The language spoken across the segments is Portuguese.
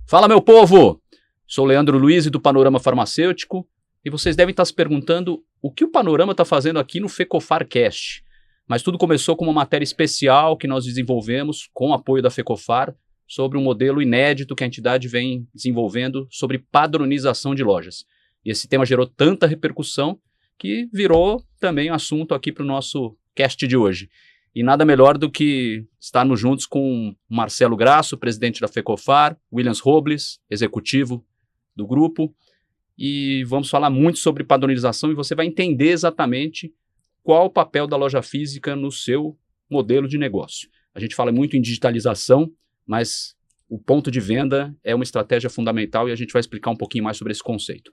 Fala, meu povo! Sou Leandro Luiz do Panorama Farmacêutico e vocês devem estar se perguntando o que o Panorama está fazendo aqui no FecofarCast. Mas tudo começou com uma matéria especial que nós desenvolvemos com o apoio da Fecofar sobre um modelo inédito que a entidade vem desenvolvendo sobre padronização de lojas. E esse tema gerou tanta repercussão que virou também assunto aqui para o nosso cast de hoje. E nada melhor do que estarmos juntos com Marcelo Grasso, presidente da Fecofar, Williams Robles, executivo do grupo, e vamos falar muito sobre padronização e você vai entender exatamente qual o papel da loja física no seu modelo de negócio. A gente fala muito em digitalização, mas o ponto de venda é uma estratégia fundamental e a gente vai explicar um pouquinho mais sobre esse conceito.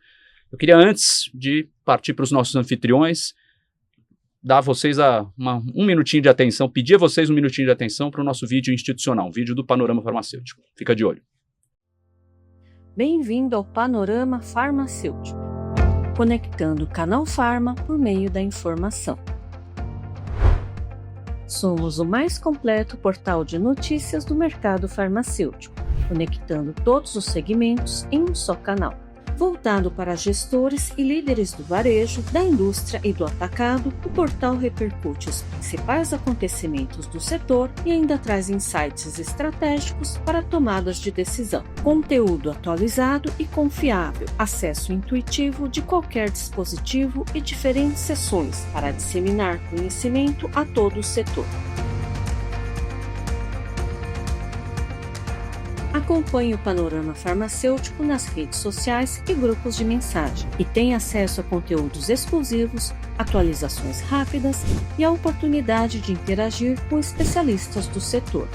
Eu queria, antes de partir para os nossos anfitriões, dar a vocês um minutinho de atenção, pedir a vocês um minutinho de atenção para o nosso vídeo institucional, um vídeo do Panorama Farmacêutico. Fica de olho. Bem-vindo ao Panorama Farmacêutico, conectando o canal Farma por meio da informação. Somos o mais completo portal de notícias do mercado farmacêutico, conectando todos os segmentos em um só canal. Voltado para gestores e líderes do varejo, da indústria e do atacado, o portal repercute os principais acontecimentos do setor e ainda traz insights estratégicos para tomadas de decisão. Conteúdo atualizado e confiável, acesso intuitivo de qualquer dispositivo e diferentes sessões para disseminar conhecimento a todo o setor. Acompanhe o Panorama Farmacêutico nas redes sociais e grupos de mensagem e tenha acesso a conteúdos exclusivos, atualizações rápidas e a oportunidade de interagir com especialistas do setor.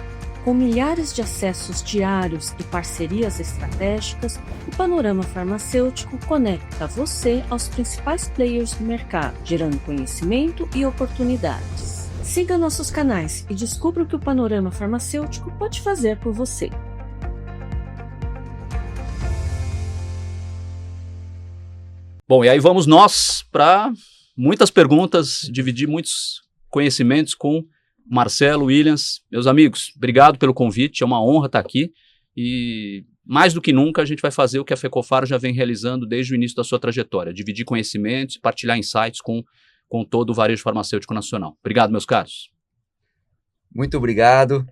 Com milhares de acessos diários e parcerias estratégicas, o Panorama Farmacêutico conecta você aos principais players do mercado, gerando conhecimento e oportunidades. Siga nossos canais e descubra o que o Panorama Farmacêutico pode fazer por você. Bom, e aí vamos nós para muitas perguntas, dividir muitos conhecimentos com Marcelo, Williams. Meus amigos, obrigado pelo convite, é uma honra estar aqui e mais do que nunca a gente vai fazer o que a Fecofar já vem realizando desde o início da sua trajetória, dividir conhecimentos, partilhar insights com todo o varejo farmacêutico nacional. Obrigado, meus caros. Muito obrigado.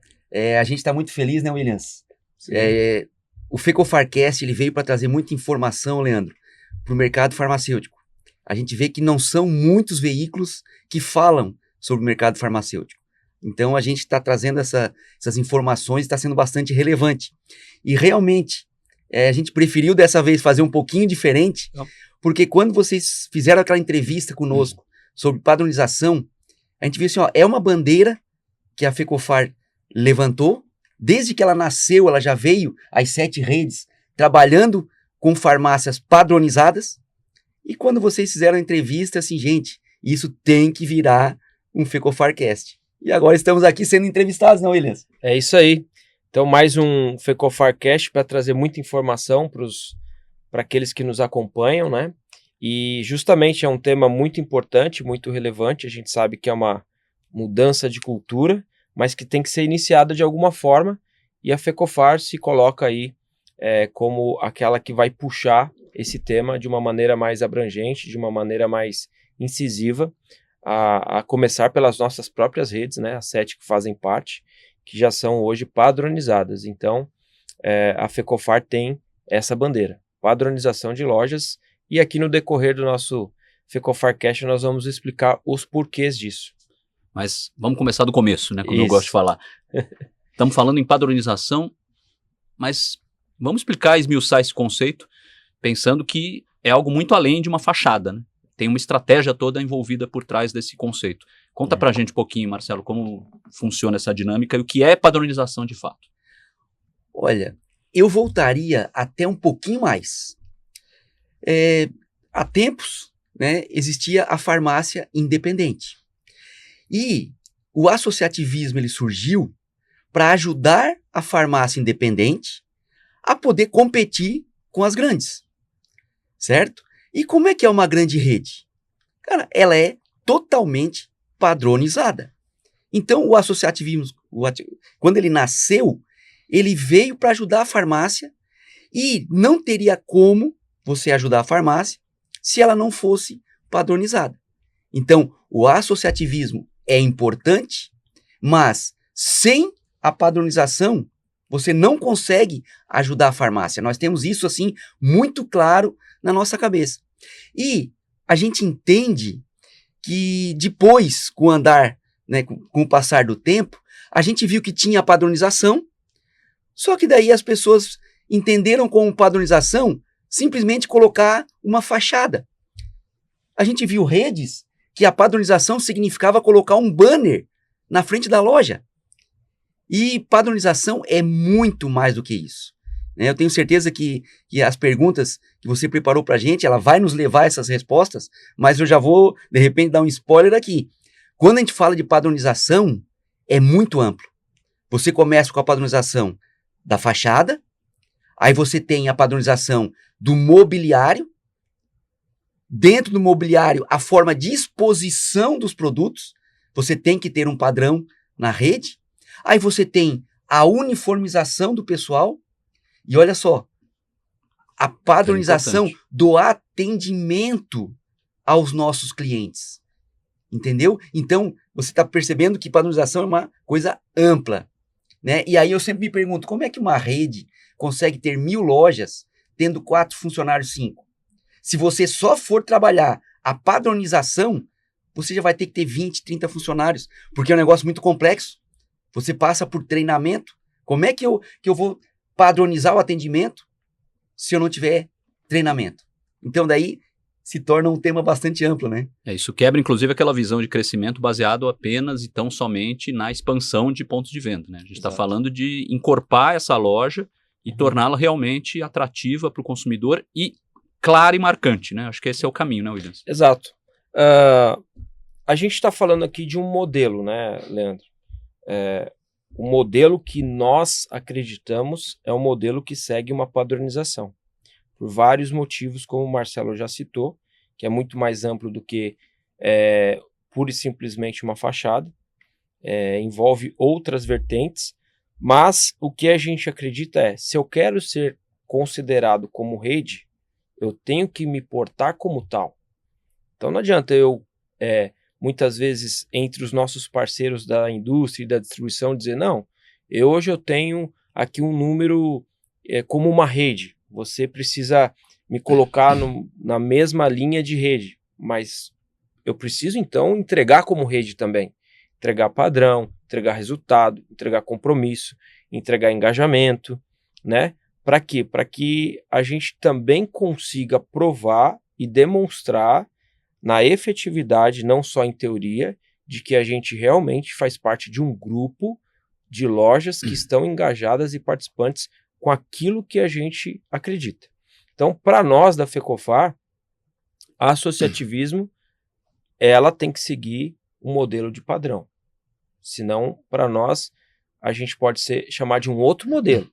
A gente está muito feliz, né, Williams? O FecofarCast ele veio para trazer muita informação, Leandro, para o mercado farmacêutico. A gente vê que não são muitos veículos que falam sobre o mercado farmacêutico. Então, a gente está trazendo essas informações, está sendo bastante relevante. E, realmente, a gente preferiu dessa vez fazer um pouquinho diferente, porque quando vocês fizeram aquela entrevista conosco sobre padronização, a gente viu assim, é uma bandeira que a Fecofar levantou. Desde que ela nasceu, ela já veio às 7 redes trabalhando com farmácias padronizadas, e quando vocês fizeram a entrevista, assim, gente, isso tem que virar um FecofarCast. E agora estamos aqui sendo entrevistados, não, Williams? É isso aí. Então, mais um FecofarCast para trazer muita informação para aqueles que nos acompanham, né? E justamente é um tema muito importante, muito relevante. A gente sabe que é uma mudança de cultura, mas que tem que ser iniciada de alguma forma, e a Fecofar se coloca aí como aquela que vai puxar esse tema de uma maneira mais abrangente, de uma maneira mais incisiva, a começar pelas nossas próprias redes, né, as 7 que fazem parte, que já são hoje padronizadas. Então, a Fecofar tem essa bandeira, padronização de lojas, e aqui no decorrer do nosso FecofarCast nós vamos explicar os porquês disso. Mas vamos começar do começo, né, como eu gosto de falar. Estamos falando em padronização, mas vamos explicar, esmiuçar esse conceito, pensando que é algo muito além de uma fachada, né? Tem uma estratégia toda envolvida por trás desse conceito. Conta pra gente um pouquinho, Marcelo, como funciona essa dinâmica e o que é padronização de fato. Olha, eu voltaria até um pouquinho mais. Há tempos, né, existia a farmácia independente. E o associativismo ele surgiu para ajudar a farmácia independente a poder competir com as grandes, certo? E como é que é uma grande rede? Cara, ela é totalmente padronizada. Então, o associativismo, quando ele nasceu, ele veio para ajudar a farmácia E não teria como você ajudar a farmácia se ela não fosse padronizada. Então, o associativismo é importante, mas sem a padronização, você não consegue ajudar a farmácia. Nós temos isso, assim, muito claro na nossa cabeça. E a gente entende que depois, com o andar, né, com o passar do tempo, a gente viu que tinha a padronização, só que daí as pessoas entenderam como padronização simplesmente colocar uma fachada. A gente viu redes que a padronização significava colocar um banner na frente da loja. E padronização é muito mais do que isso. Eu tenho certeza que as perguntas que você preparou para a gente, ela vai nos levar a essas respostas, mas eu já vou, de repente, dar um spoiler aqui. Quando a gente fala de padronização, é muito amplo. Você começa com a padronização da fachada, aí você tem a padronização do mobiliário, dentro do mobiliário, a forma de exposição dos produtos, você tem que ter um padrão na rede, aí você tem a uniformização do pessoal, e olha só, a padronização do atendimento aos nossos clientes. Entendeu? Então, você está percebendo que padronização é uma coisa ampla, né? E aí eu sempre me pergunto, como é que uma rede consegue ter 1.000 lojas tendo 4 funcionários, 5? Se você só for trabalhar a padronização, você já vai ter que ter 20, 30 funcionários, porque é um negócio muito complexo. Você passa por treinamento. Como é que eu vou padronizar o atendimento se eu não tiver treinamento? Então daí se torna um tema bastante amplo, né? Isso quebra, inclusive, aquela visão de crescimento baseado apenas e tão somente na expansão de pontos de venda, né? A gente está falando de encorpar essa loja e torná-la realmente atrativa para o consumidor e clara e marcante, né? Acho que esse é o caminho, né, Williams? Exato. A gente está falando aqui de um modelo, né, Leandro? O modelo que nós acreditamos é um modelo que segue uma padronização. Por vários motivos, como o Marcelo já citou, que é muito mais amplo do que pura e simplesmente uma fachada, envolve outras vertentes, mas o que a gente acredita é, se eu quero ser considerado como rede, eu tenho que me portar como tal. Então não adianta eu, muitas vezes, entre os nossos parceiros da indústria e da distribuição, dizer, não, hoje eu tenho aqui um número como uma rede. Você precisa me colocar na mesma linha de rede, mas eu preciso, então, entregar como rede também. Entregar padrão, entregar resultado, entregar compromisso, entregar engajamento, né? Para quê? Para que a gente também consiga provar e demonstrar na efetividade, não só em teoria, de que a gente realmente faz parte de um grupo de lojas que estão engajadas e participantes com aquilo que a gente acredita. Então, para nós da FECOFAR, a associativismo, ela tem que seguir um modelo de padrão. Senão, para nós, a gente pode chamar de um outro modelo.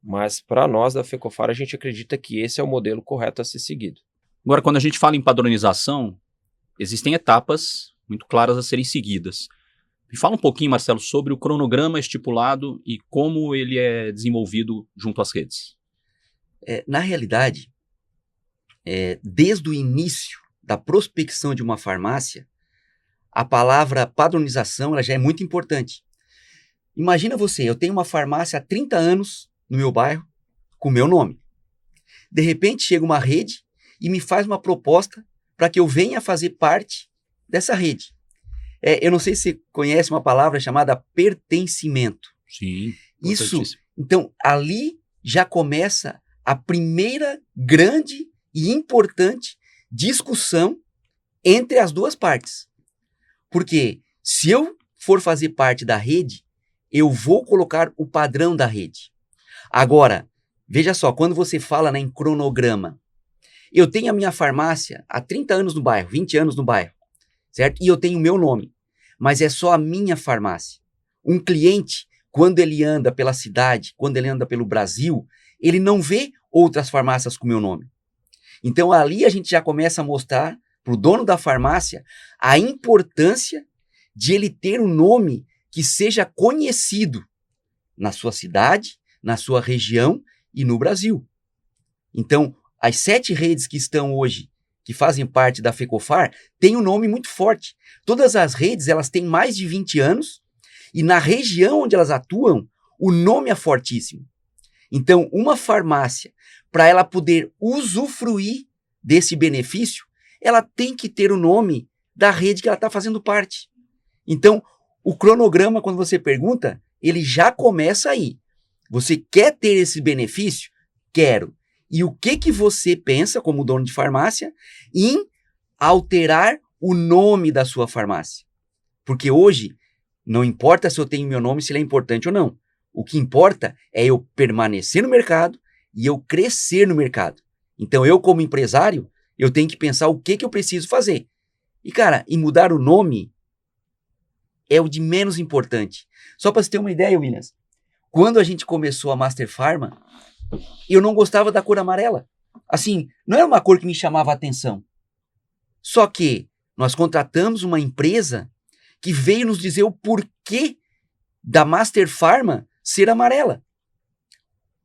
Mas para nós da FECOFAR, a gente acredita que esse é o modelo correto a ser seguido. Agora, quando a gente fala em padronização, existem etapas muito claras a serem seguidas. Me fala um pouquinho, Marcelo, sobre o cronograma estipulado e como ele é desenvolvido junto às redes. Na realidade, desde o início da prospecção de uma farmácia, a palavra padronização ela já é muito importante. Imagina você, eu tenho uma farmácia há 30 anos no meu bairro, com o meu nome. De repente chega uma rede e me faz uma proposta para que eu venha fazer parte dessa rede. Eu não sei se você conhece uma palavra chamada pertencimento. Sim. Isso, então, ali já começa a primeira grande e importante discussão entre as duas partes. Porque se eu for fazer parte da rede, eu vou colocar o padrão da rede. Agora, veja só, quando você fala em cronograma, eu tenho a minha farmácia há 30 anos no bairro, 20 anos no bairro, certo? E eu tenho o meu nome, mas é só a minha farmácia. Um cliente, quando ele anda pela cidade, quando ele anda pelo Brasil, ele não vê outras farmácias com meu nome. Então ali a gente já começa a mostrar para o dono da farmácia a importância de ele ter um nome que seja conhecido na sua cidade, na sua região e no Brasil. Então, as 7 redes que estão hoje, que fazem parte da FECOFAR, têm um nome muito forte. Todas as redes, elas têm mais de 20 anos, e na região onde elas atuam, o nome é fortíssimo. Então, uma farmácia, para ela poder usufruir desse benefício, ela tem que ter o nome da rede que ela está fazendo parte. Então, o cronograma, quando você pergunta, ele já começa aí. Você quer ter esse benefício? Quero. E o que você pensa, como dono de farmácia, em alterar o nome da sua farmácia? Porque hoje, não importa se eu tenho meu nome, se ele é importante ou não. O que importa é eu permanecer no mercado e eu crescer no mercado. Então, eu como empresário, eu tenho que pensar o que eu preciso fazer. E, cara, e mudar o nome é o de menos importante. Só para você ter uma ideia, Williams, quando a gente começou a Master Pharma, eu não gostava da cor amarela. Assim, não era uma cor que me chamava a atenção. Só que nós contratamos uma empresa que veio nos dizer o porquê da Master Pharma ser amarela.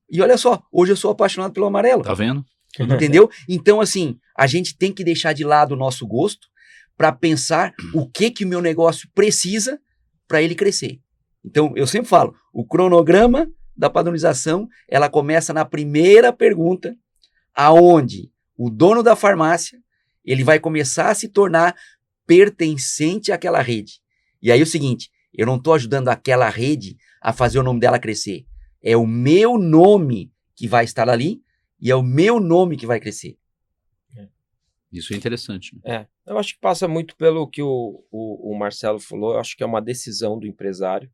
E olha só, hoje eu sou apaixonado pelo amarelo. Tá vendo? Entendeu? Então, assim, a gente tem que deixar de lado o nosso gosto para pensar o que o meu negócio precisa para ele crescer. Então, eu sempre falo, o cronograma da padronização, ela começa na primeira pergunta, aonde o dono da farmácia, ele vai começar a se tornar pertencente àquela rede. E aí é o seguinte, eu não estou ajudando aquela rede a fazer o nome dela crescer. É o meu nome que vai estar ali e é o meu nome que vai crescer. Isso é interessante. Né? Eu acho que passa muito pelo que o Marcelo falou, eu acho que é uma decisão do empresário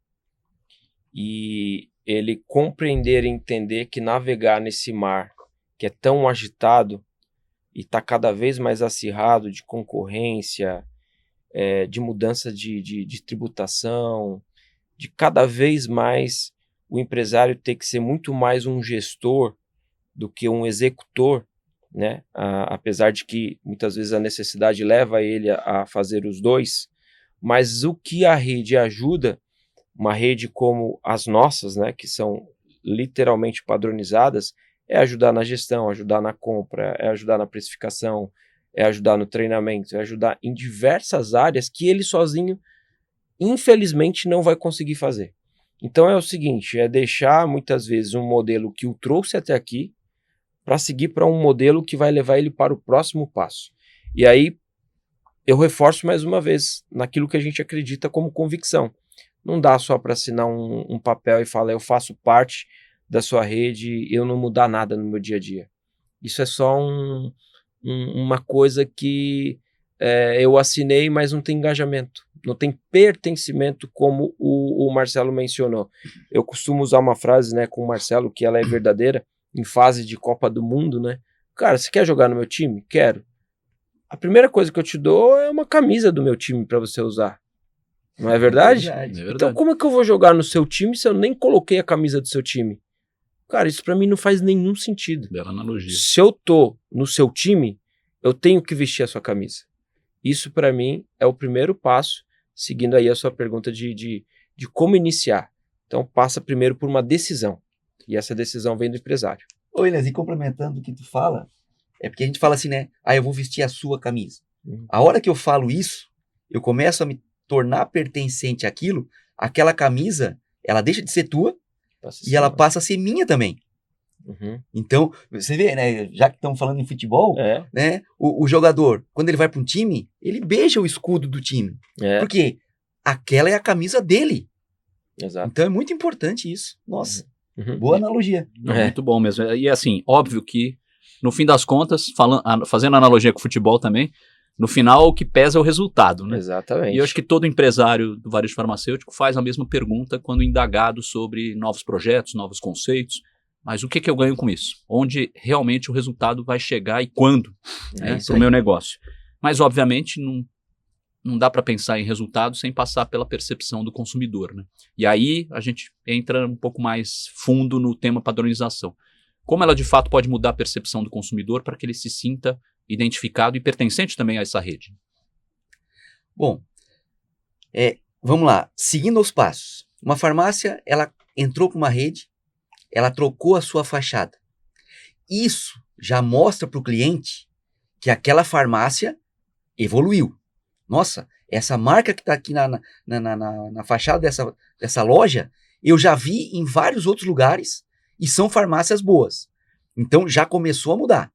e ele compreender e entender que navegar nesse mar que é tão agitado e está cada vez mais acirrado de concorrência, de mudança de tributação, de cada vez mais o empresário ter que ser muito mais um gestor do que um executor, né? Apesar de que muitas vezes a necessidade leva ele a fazer os dois, mas o que a rede ajuda, uma rede como as nossas, né, que são literalmente padronizadas, é ajudar na gestão, ajudar na compra, é ajudar na precificação, é ajudar no treinamento, é ajudar em diversas áreas que ele sozinho, infelizmente, não vai conseguir fazer. Então é o seguinte, é deixar muitas vezes um modelo que o trouxe até aqui para seguir para um modelo que vai levar ele para o próximo passo. E aí eu reforço mais uma vez naquilo que a gente acredita como convicção. Não dá só para assinar um papel e falar eu faço parte da sua rede e eu não mudar nada no meu dia a dia. Isso é só uma coisa que eu assinei, mas não tem engajamento, não tem pertencimento, como o Marcelo mencionou. Eu costumo usar uma frase, né, com o Marcelo, que ela é verdadeira, em fase de Copa do Mundo, né? Cara, você quer jogar no meu time? Quero. A primeira coisa que eu te dou é uma camisa do meu time para você usar. Não é verdade? É verdade. Então como é que eu vou jogar no seu time se eu nem coloquei a camisa do seu time? Cara, isso para mim não faz nenhum sentido. Bela analogia. Se eu tô no seu time, eu tenho que vestir a sua camisa. Isso para mim é o primeiro passo, seguindo aí a sua pergunta de como iniciar. Então passa primeiro por uma decisão. E essa decisão vem do empresário. Ô, Elias, e complementando o que tu fala, é porque a gente fala assim, né? Eu vou vestir a sua camisa. A hora que eu falo isso, eu começo a me tornar pertencente àquilo, aquela camisa, ela deixa de ser tua e ela passa a ser minha também. Uhum. Então, você vê, né? Já que estamos falando em futebol, né? O jogador, quando ele vai para um time, ele beija o escudo do time. Porque aquela é a camisa dele. Exato. Então é muito importante isso. Nossa. Uhum. Boa analogia. Muito bom mesmo. E assim, óbvio que, no fim das contas, fazendo analogia com o futebol também, no final o que pesa é o resultado, né? Exatamente. E eu acho que todo empresário do varejo farmacêutico faz a mesma pergunta quando indagado sobre novos projetos, novos conceitos. Mas o que eu ganho com isso? Onde realmente o resultado vai chegar e quando, né, para o meu negócio? Mas, obviamente, não dá para pensar em resultado sem passar pela percepção do consumidor, né? E aí a gente entra um pouco mais fundo no tema padronização. Como ela de fato pode mudar a percepção do consumidor para que ele se sinta identificado e pertencente também a essa rede? Bom, vamos lá. Seguindo os passos. Uma farmácia, ela entrou para uma rede, ela trocou a sua fachada. isso já mostra para o cliente que aquela farmácia evoluiu. Nossa, essa marca que está aqui na fachada dessa loja, eu já vi em vários outros lugares e são farmácias boas. Então já começou a mudar.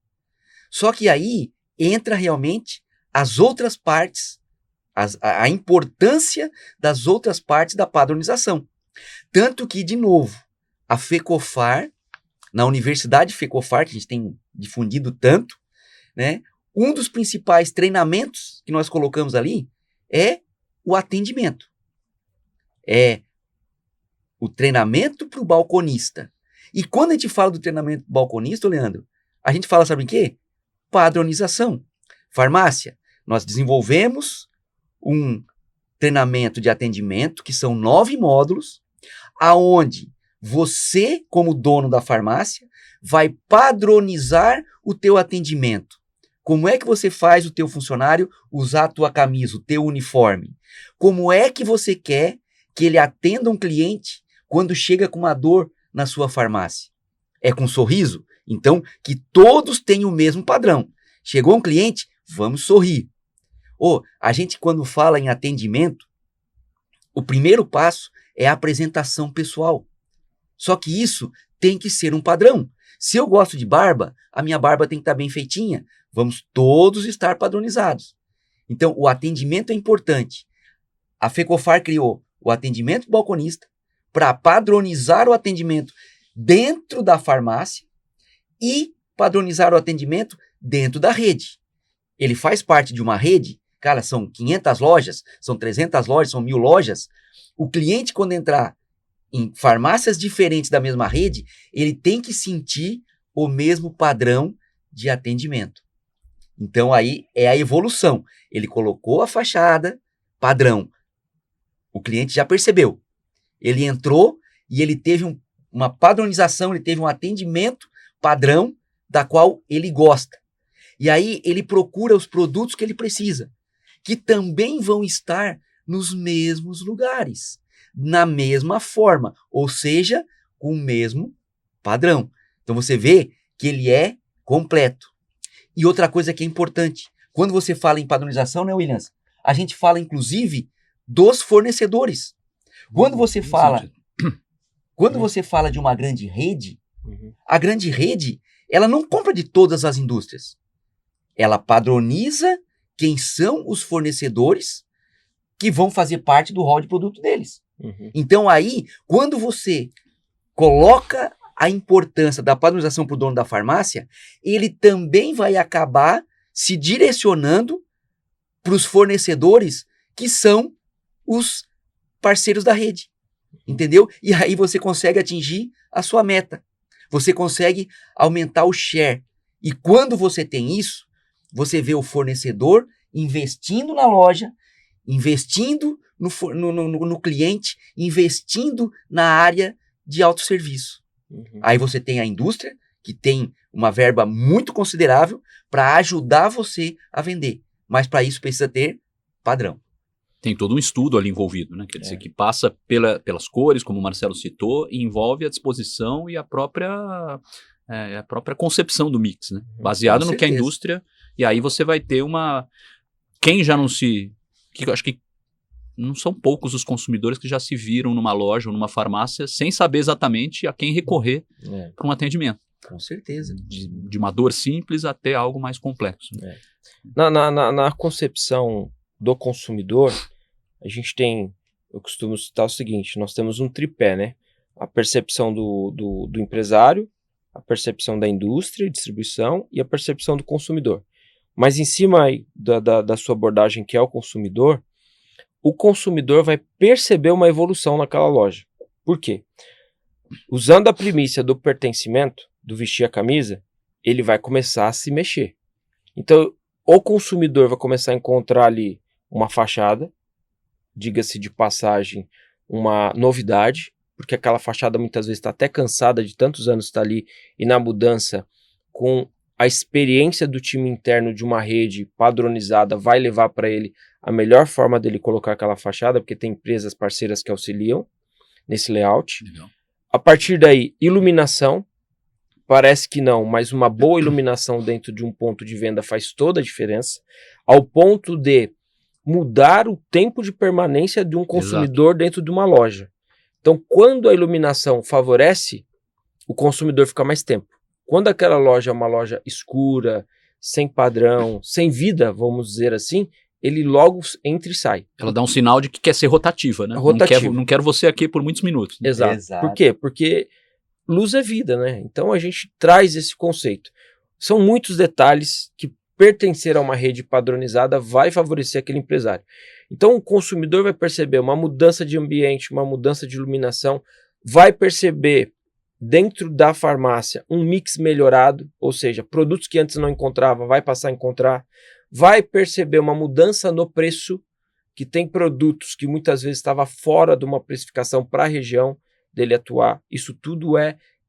Só que aí entra realmente as outras partes, a importância das outras partes da padronização. Tanto que, de novo, a FECOFAR, na Universidade FECOFAR, que a gente tem difundido tanto, né, um dos principais treinamentos que nós colocamos ali é o atendimento. É o treinamento para o balconista. E quando a gente fala do treinamento do balconista, Leandro, a gente fala, sabe em quê? Padronização. Farmácia, nós desenvolvemos um treinamento de atendimento, que são 9 módulos, aonde você, como dono da farmácia, vai padronizar o teu atendimento. Como é que você faz o teu funcionário usar a tua camisa, o teu uniforme? Como é que você quer que ele atenda um cliente quando chega com uma dor na sua farmácia? É com um sorriso? Então, que todos tenham o mesmo padrão. Chegou um cliente, vamos sorrir. A gente, quando fala em atendimento, o primeiro passo é a apresentação pessoal. Só que isso tem que ser um padrão. Se eu gosto de barba, a minha barba tem que estar bem feitinha. Vamos todos estar padronizados. Então, o atendimento é importante. A FECOFAR criou o atendimento balconista para padronizar o atendimento dentro da farmácia e padronizar o atendimento dentro da rede. Ele faz parte de uma rede, cara, são 500 lojas, são 300 lojas, são 1000 lojas. O cliente, quando entrar em farmácias diferentes da mesma rede, ele tem que sentir o mesmo padrão de atendimento. Então, aí é a evolução. Ele colocou a fachada, padrão. O cliente já percebeu. Ele entrou e ele teve uma padronização, ele teve um atendimento padrão da qual ele gosta. E aí ele procura os produtos que ele precisa, que também vão estar nos mesmos lugares, na mesma forma, ou seja, com o mesmo padrão. Então você vê que ele é completo. E outra coisa que é importante, quando você fala em padronização, né, Williams? A gente fala, inclusive, dos fornecedores. Quando você fala de uma grande rede, a grande rede, ela não compra de todas as indústrias. Ela padroniza quem são os fornecedores que vão fazer parte do rol de produto deles. Então aí, quando você coloca a importância da padronização para o dono da farmácia, ele também vai acabar se direcionando para os fornecedores que são os parceiros da rede, entendeu? E aí você consegue atingir a sua meta, você consegue aumentar o share. E quando você tem isso, você vê o fornecedor investindo na loja, investindo no cliente, investindo na área de autosserviço. Aí você tem a indústria, que tem uma verba muito considerável para ajudar você a vender. Mas para isso precisa ter padrão. Tem todo um estudo ali envolvido, né? Quer dizer, que passa pelas cores, como o Marcelo citou, e envolve a disposição e a própria concepção do mix, né? Baseado no que a indústria... E aí você vai ter quem já não se... Que eu acho que não são poucos os consumidores que já se viram numa loja ou numa farmácia sem saber exatamente a quem recorrer para um atendimento. Com certeza. De uma dor simples até algo mais complexo. Na concepção do consumidor, a gente tem, eu costumo citar o seguinte, nós temos um tripé, né? A percepção do empresário, a percepção da indústria, distribuição e a percepção do consumidor. Mas em cima aí da sua abordagem, que é o consumidor vai perceber uma evolução naquela loja. Por quê? Usando a primícia do pertencimento, do vestir a camisa, ele vai começar a se mexer. Então, o consumidor vai começar a encontrar ali uma fachada, diga-se de passagem, uma novidade, porque aquela fachada muitas vezes está até cansada de tantos anos estar ali, e na mudança, com a experiência do time interno de uma rede padronizada, vai levar para ele a melhor forma dele colocar aquela fachada, porque tem empresas parceiras que auxiliam nesse layout. Legal. A partir daí, iluminação. parece que não, mas uma boa iluminação dentro de um ponto de venda faz toda a diferença, ao ponto de mudar o tempo de permanência de um consumidor dentro de uma loja. Então, quando a iluminação favorece, o consumidor fica mais tempo. Quando aquela loja é uma loja escura, sem padrão, sem vida, vamos dizer assim, ele logo entra e sai. Ela dá um sinal de que quer ser rotativa, né? Rotativo. Não quero você aqui por muitos minutos. Exato. Exato. Por quê? Porque luz é vida, né? Então a gente traz esse conceito. São muitos detalhes que pertencer a uma rede padronizada vai favorecer aquele empresário. Então o consumidor vai perceber uma mudança de ambiente, uma mudança de iluminação, vai perceber dentro da farmácia um mix melhorado, ou seja, produtos que antes não encontrava, vai passar a encontrar, vai perceber uma mudança no preço, que tem produtos que muitas vezes estava fora de uma precificação para a região dele atuar. Isso tudo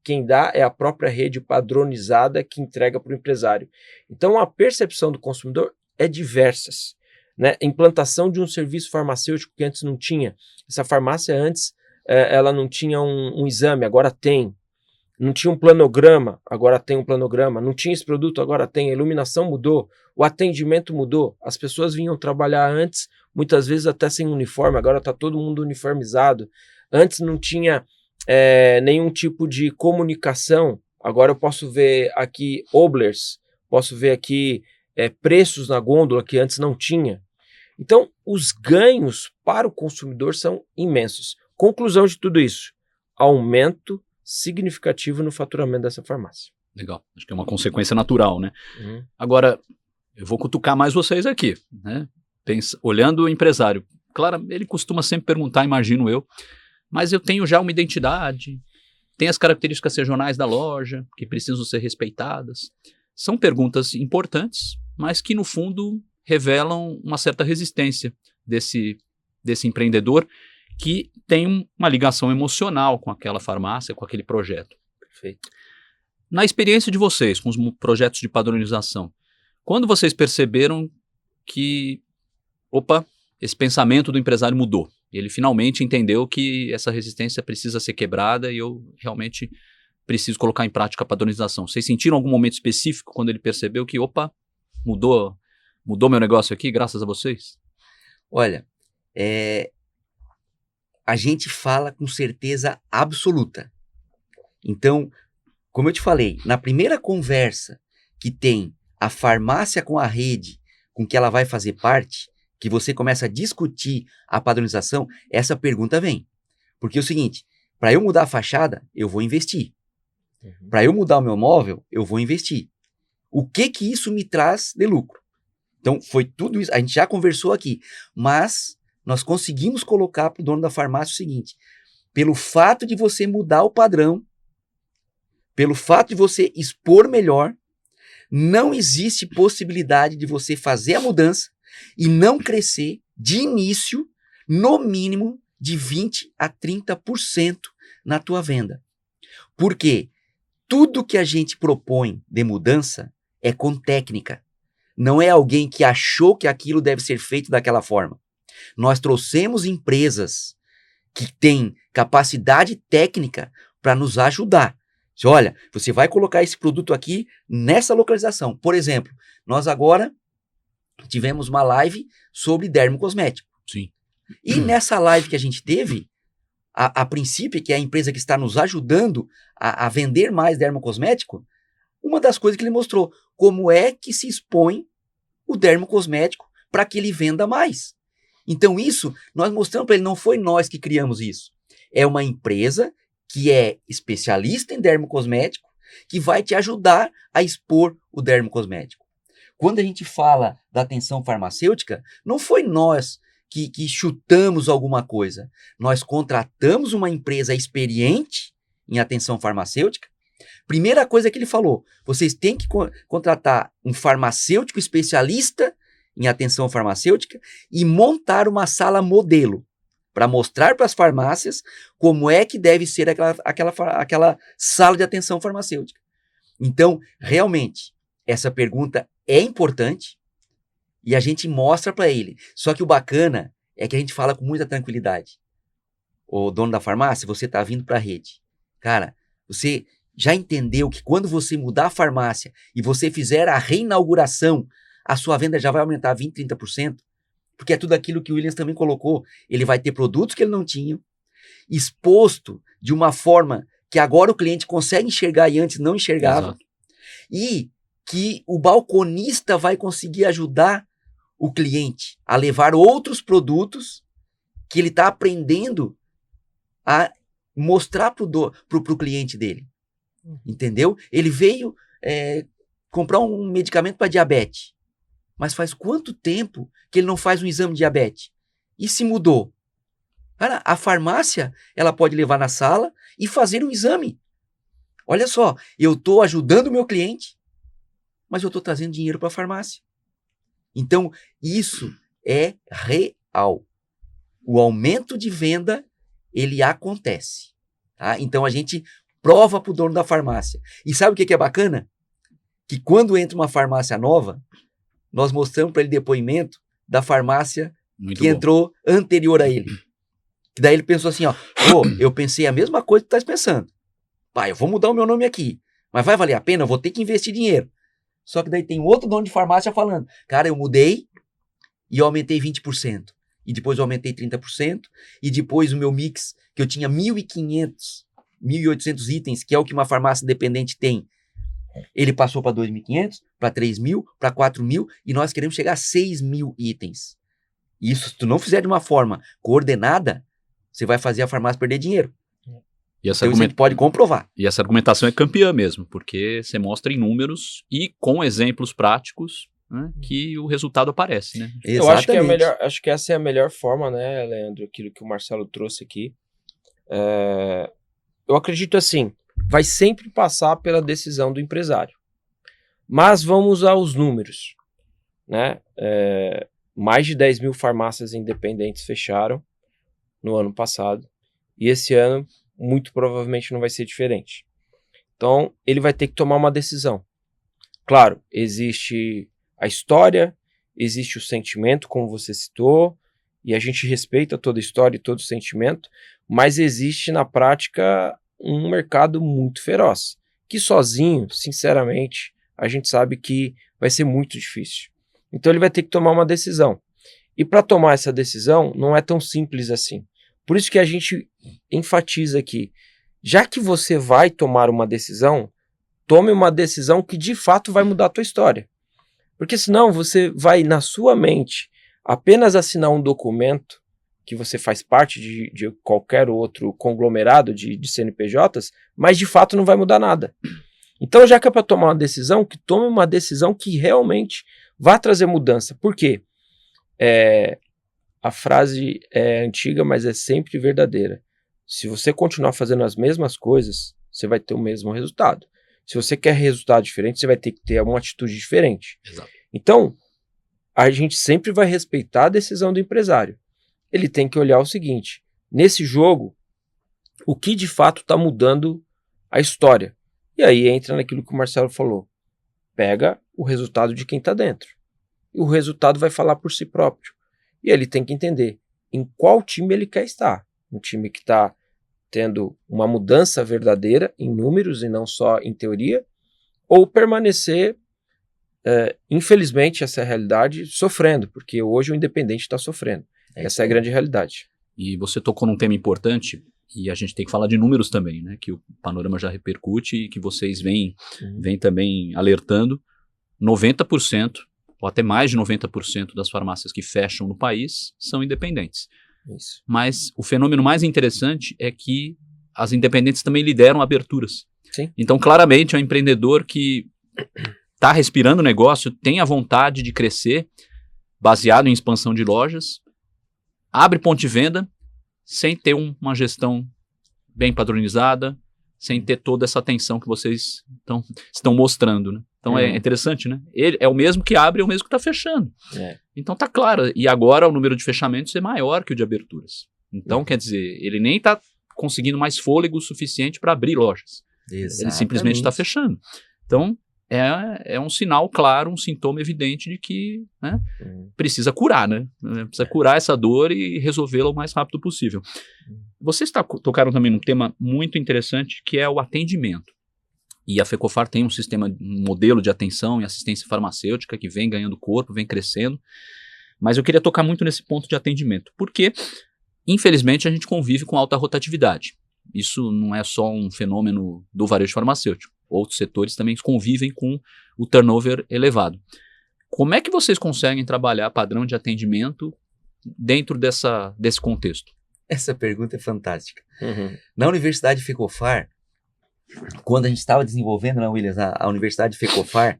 quem dá é a própria rede padronizada que entrega para o empresário. Então a percepção do consumidor é diversas, né? Implantação de um serviço farmacêutico que antes não tinha. Essa farmácia antes ela não tinha um exame, agora tem. Não tinha um planograma, agora tem um planograma. Não tinha esse produto, agora tem. A iluminação mudou, o atendimento mudou. As pessoas vinham trabalhar antes, muitas vezes até sem uniforme, agora está todo mundo uniformizado. Antes não tinha nenhum tipo de comunicação. Agora eu posso ver aqui oblers, posso ver aqui preços na gôndola que antes não tinha. Então, os ganhos para o consumidor são imensos. Conclusão de tudo isso, aumento significativo no faturamento dessa farmácia. Legal, acho que é uma consequência natural, né? Agora, eu vou cutucar mais vocês aqui, né? Olhando o empresário, claro, ele costuma sempre perguntar, imagino eu, mas eu tenho já uma identidade, tem as características regionais da loja, que precisam ser respeitadas. São perguntas importantes, mas que no fundo revelam uma certa resistência desse empreendedor que tem uma ligação emocional com aquela farmácia, com aquele projeto. Perfeito. Na experiência de vocês, com os projetos de padronização, quando vocês perceberam que, esse pensamento do empresário mudou, ele finalmente entendeu que essa resistência precisa ser quebrada e eu realmente preciso colocar em prática a padronização. Vocês sentiram algum momento específico quando ele percebeu que, mudou meu negócio aqui graças a vocês? Olha, a gente fala com certeza absoluta. Então, como eu te falei, na primeira conversa que tem a farmácia com a rede com que ela vai fazer parte, que você começa a discutir a padronização, essa pergunta vem. Porque é o seguinte, para eu mudar a fachada, eu vou investir. Para eu mudar o meu móvel, eu vou investir. O que isso me traz de lucro? Então, foi tudo isso. A gente já conversou aqui, mas nós conseguimos colocar para o dono da farmácia o seguinte, pelo fato de você mudar o padrão, pelo fato de você expor melhor, não existe possibilidade de você fazer a mudança e não crescer de início, no mínimo, de 20% a 30% na tua venda. Porque tudo que a gente propõe de mudança é com técnica. Não é alguém que achou que aquilo deve ser feito daquela forma. Nós trouxemos empresas que têm capacidade técnica para nos ajudar. Olha, você vai colocar esse produto aqui nessa localização. Por exemplo, nós agora tivemos uma live sobre dermocosmético. Sim. E nessa live que a gente teve, a princípio, que é a empresa que está nos ajudando a vender mais dermocosmético, uma das coisas que ele mostrou, como é que se expõe o dermocosmético para que ele venda mais. Então isso, nós mostramos para ele, não foi nós que criamos isso. É uma empresa que é especialista em dermocosmético, que vai te ajudar a expor o dermocosmético. Quando a gente fala da atenção farmacêutica, não foi nós que chutamos alguma coisa. Nós contratamos uma empresa experiente em atenção farmacêutica. Primeira coisa que ele falou, vocês têm que contratar um farmacêutico especialista em atenção farmacêutica e montar uma sala modelo para mostrar para as farmácias como é que deve ser aquela sala de atenção farmacêutica. Então, realmente, essa pergunta é importante e a gente mostra para ele. Só que o bacana é que a gente fala com muita tranquilidade. O dono da farmácia, você está vindo para a rede. Cara, você já entendeu que quando você mudar a farmácia e você fizer a reinauguração, a sua venda já vai aumentar 20%, 30%? Porque é tudo aquilo que o Williams também colocou. Ele vai ter produtos que ele não tinha, exposto de uma forma que agora o cliente consegue enxergar e antes não enxergava. Exato. E que o balconista vai conseguir ajudar o cliente a levar outros produtos que ele está aprendendo a mostrar para o cliente dele. Entendeu? Ele veio comprar um medicamento para diabetes. Mas faz quanto tempo que ele não faz um exame de diabetes? E se mudou? Cara, a farmácia, ela pode levar na sala e fazer um exame. Olha só, eu estou ajudando o meu cliente, mas eu estou trazendo dinheiro para a farmácia. Então, isso é real. O aumento de venda, ele acontece. Tá? Então, a gente prova para o dono da farmácia. E sabe o que é bacana? Que quando entra uma farmácia nova, nós mostramos para ele depoimento da farmácia Muito que bom. entrou anterior a ele. Que daí ele pensou assim, eu pensei a mesma coisa que tu estás pensando. Pai, eu vou mudar o meu nome aqui, mas vai valer a pena? Eu vou ter que investir dinheiro. Só que daí tem outro dono de farmácia falando, cara, eu mudei e eu aumentei 20%. E depois eu aumentei 30%. E depois o meu mix, que eu tinha 1.500, 1.800 itens, que é o que uma farmácia independente tem, ele passou para 2.500, para 3.000, para 4.000, e nós queremos chegar a 6.000 itens. Isso, se tu não fizer de uma forma coordenada, você vai fazer a farmácia perder dinheiro. E essa, Então isso a gente pode comprovar. e essa argumentação é campeã mesmo, porque você mostra em números e com exemplos práticos, né, que o resultado aparece, né? Eu acho que é a melhor, acho que essa é a melhor forma, né, Leandro, aquilo que o Marcelo trouxe aqui. Eu acredito assim, vai sempre passar pela decisão do empresário. Mas vamos aos números, né? Mais de 10 mil farmácias independentes fecharam no ano passado, e esse ano muito provavelmente não vai ser diferente. Então, ele vai ter que tomar uma decisão. Claro, existe a história, existe o sentimento, como você citou, e a gente respeita toda a história e todo o sentimento, mas existe na prática um mercado muito feroz, que sozinho, sinceramente, a gente sabe que vai ser muito difícil. Então ele vai ter que tomar uma decisão. E para tomar essa decisão, não é tão simples assim. Por isso que a gente enfatiza aqui, já que você vai tomar uma decisão, tome uma decisão que de fato vai mudar a tua história. Porque senão você vai, na sua mente, apenas assinar um documento que você faz parte de qualquer outro conglomerado de CNPJs, mas de fato não vai mudar nada. Então, já que é para tomar uma decisão, que tome uma decisão que realmente vá trazer mudança. Por quê? A frase é antiga, mas é sempre verdadeira. Se você continuar fazendo as mesmas coisas, você vai ter o mesmo resultado. Se você quer resultado diferente, você vai ter que ter uma atitude diferente. Exato. Então, a gente sempre vai respeitar a decisão do empresário. Ele tem que olhar o seguinte, nesse jogo, o que de fato está mudando a história? E aí entra naquilo que o Marcelo falou. Pega o resultado de quem está dentro. E o resultado vai falar por si próprio. E ele tem que entender em qual time ele quer estar. Um time que está tendo uma mudança verdadeira em números e não só em teoria, ou permanecer, infelizmente, essa é a realidade, sofrendo, porque hoje o independente está sofrendo. Essa é a grande realidade. E você tocou num tema importante, e a gente tem que falar de números também, né? Que o Panorama já repercute e que vocês vêm também alertando. 90%, ou até mais de 90% das farmácias que fecham no país são independentes. Isso. Mas o fenômeno mais interessante é que as independentes também lideram aberturas. Sim. Então, claramente, é um empreendedor que está respirando o negócio, tem a vontade de crescer, baseado em expansão de lojas, abre ponto de venda sem ter uma gestão bem padronizada, sem ter toda essa atenção que vocês estão mostrando, né? Então é interessante, né? Ele é o mesmo que abre, é o mesmo que está fechando. Então tá claro. E agora o número de fechamentos é maior que o de aberturas. Então, quer dizer, ele nem está conseguindo mais fôlego suficiente para abrir lojas. Exatamente. Ele simplesmente está fechando. Então, é um sinal claro, um sintoma evidente de que, né, precisa curar, né? Precisa curar essa dor e resolvê-la o mais rápido possível. Vocês tocaram também num tema muito interessante, que é o atendimento. E a Fecofar tem um modelo de atenção e assistência farmacêutica que vem ganhando corpo, vem crescendo. Mas eu queria tocar muito nesse ponto de atendimento, porque, infelizmente, a gente convive com alta rotatividade. Isso não é só um fenômeno do varejo farmacêutico. Outros setores também convivem com o turnover elevado. Como é que vocês conseguem trabalhar padrão de atendimento dentro desse contexto? Essa pergunta é fantástica. Na Universidade Fecofar, quando a gente estava desenvolvendo, né, Williams, a Universidade Fecofar,